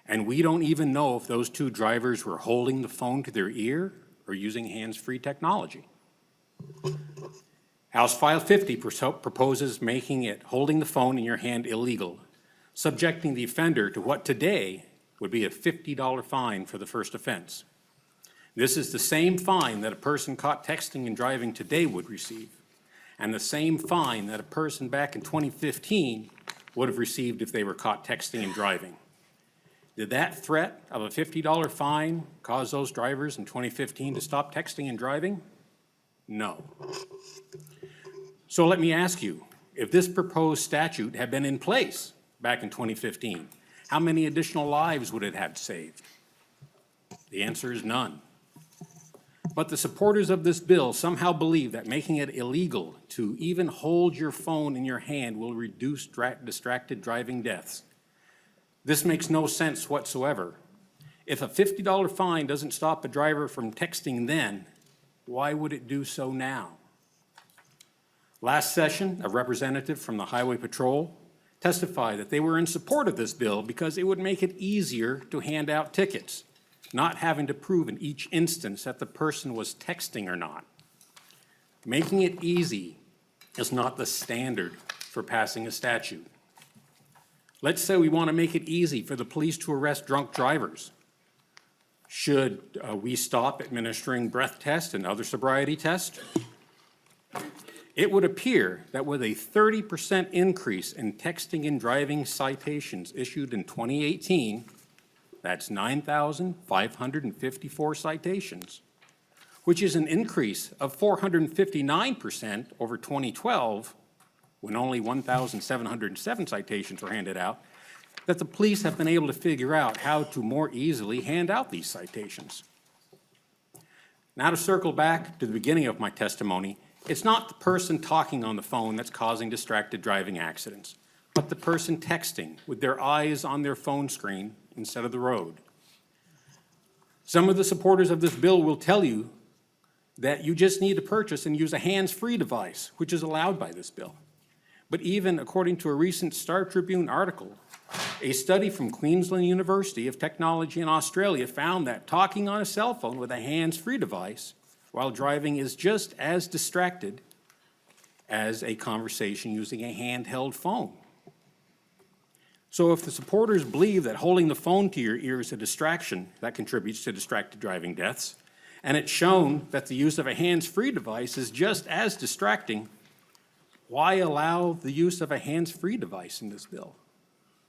And we don't even know if those two drivers were holding the phone to their ear or using hands-free technology. House File 50 proposes making it holding the phone in your hand illegal, subjecting the offender to what today would be a $50 fine for the first offense. This is the same fine that a person caught texting and driving today would receive, and the same fine that a person back in 2015 would have received if they were caught texting and driving. Did that threat of a $50 fine cause those drivers in 2015 to stop texting and driving? No. So let me ask you, if this proposed statute had been in place back in 2015, how many additional lives would it have saved? The answer is none. But the supporters of this bill somehow believe that making it illegal to even hold your phone in your hand will reduce distracted driving deaths. This makes no sense whatsoever. If a $50 fine doesn't stop a driver from texting then, why would it do so now? Last session, a representative from the Highway Patrol testified that they were in support of this bill because it would make it easier to hand out tickets, not having to prove in each instance that the person was texting or not. Making it easy is not the standard for passing a statute. Let's say we want to make it easy for the police to arrest drunk drivers. Should we stop administering breath tests and other sobriety tests? It would appear that with a 30% increase in texting and driving citations issued in 2018, that's 9,554 citations, which is an increase of 459% over 2012, when only 1,707 citations were handed out, that the police have been able to figure out how to more easily hand out these citations. Now to circle back to the beginning of my testimony, it's not the person talking on the phone that's causing distracted driving accidents, but the person texting with their eyes on their phone screen instead of the road. Some of the supporters of this bill will tell you that you just need to purchase and use a hands-free device, which is allowed by this bill. But even according to a recent Star Tribune article, a study from Queensland University of Technology in Australia found that talking on a cell phone with a hands-free device while driving is just as distracted as a conversation using a handheld phone. So if the supporters believe that holding the phone to your ear is a distraction that contributes to distracted driving deaths, and it's shown that the use of a hands-free device is just as distracting, why allow the use of a hands-free device in this bill?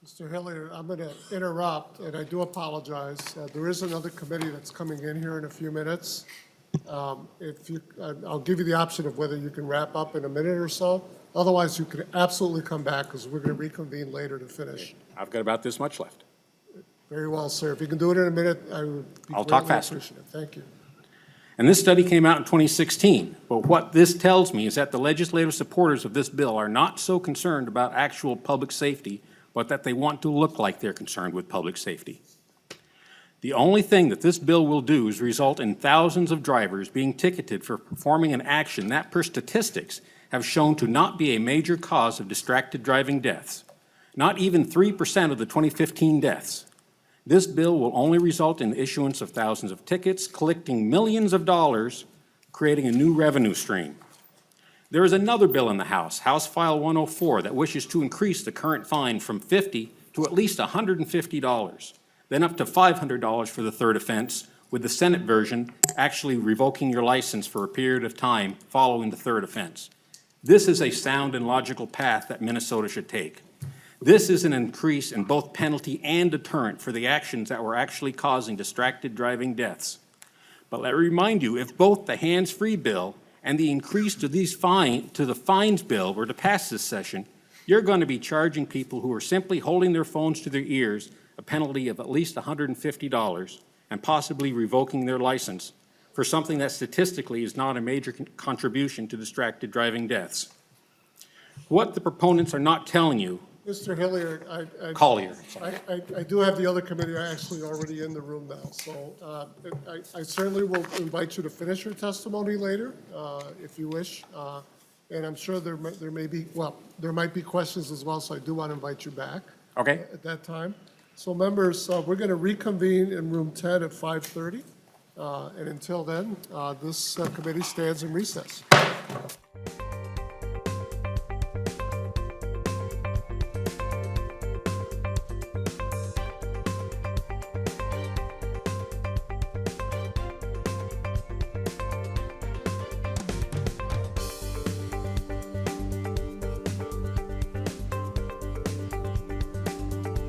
Mr. Hillier, I'm going to interrupt, and I do apologize. There is another committee that's coming in here in a few minutes. I'll give you the option of whether you can wrap up in a minute or so. Otherwise, you can absolutely come back because we're going to reconvene later to finish. I've got about this much left. Very well, sir. If you can do it in a minute, I would be I'll talk greatly faster. appreciative. Thank you. And this study came out in 2016, but what this tells me is that the legislative supporters of this bill are not so concerned about actual public safety, but that they want to look like they're concerned with public safety. The only thing that this bill will do is result in thousands of drivers being ticketed for performing an action that, per statistics, have shown to not be a major cause of distracted driving deaths, not even 3% of the 2015 deaths. This bill will only result in the issuance of thousands of tickets, collecting millions of dollars, creating a new revenue stream. There is another bill in the House, House File 104, that wishes to increase the current fine from $50 to at least $150, then up to $500 for the third offense, with the Senate version actually revoking your license for a period of time following the third offense. This is a sound and logical path that Minnesota should take. This is an increase in both penalty and deterrent for the actions that were actually causing distracted driving deaths. But let me remind you, if both the hands-free bill and the increase to the fines bill were to pass this session, you're going to be charging people who are simply holding their phones to their ears a penalty of at least $150 and possibly revoking their license for something that statistically is not a major contribution to distracted driving deaths. What the proponents are not telling you, Mr. Hillier, Collier. I do have the other committee actually already in the room now, so I certainly will invite you to finish your testimony later, if you wish. And I'm sure there might be questions as well, so I do want to invite you back. Okay. At that time. So members, we're going to reconvene in room 10 at 5:30. And until then, this committee stands in recess.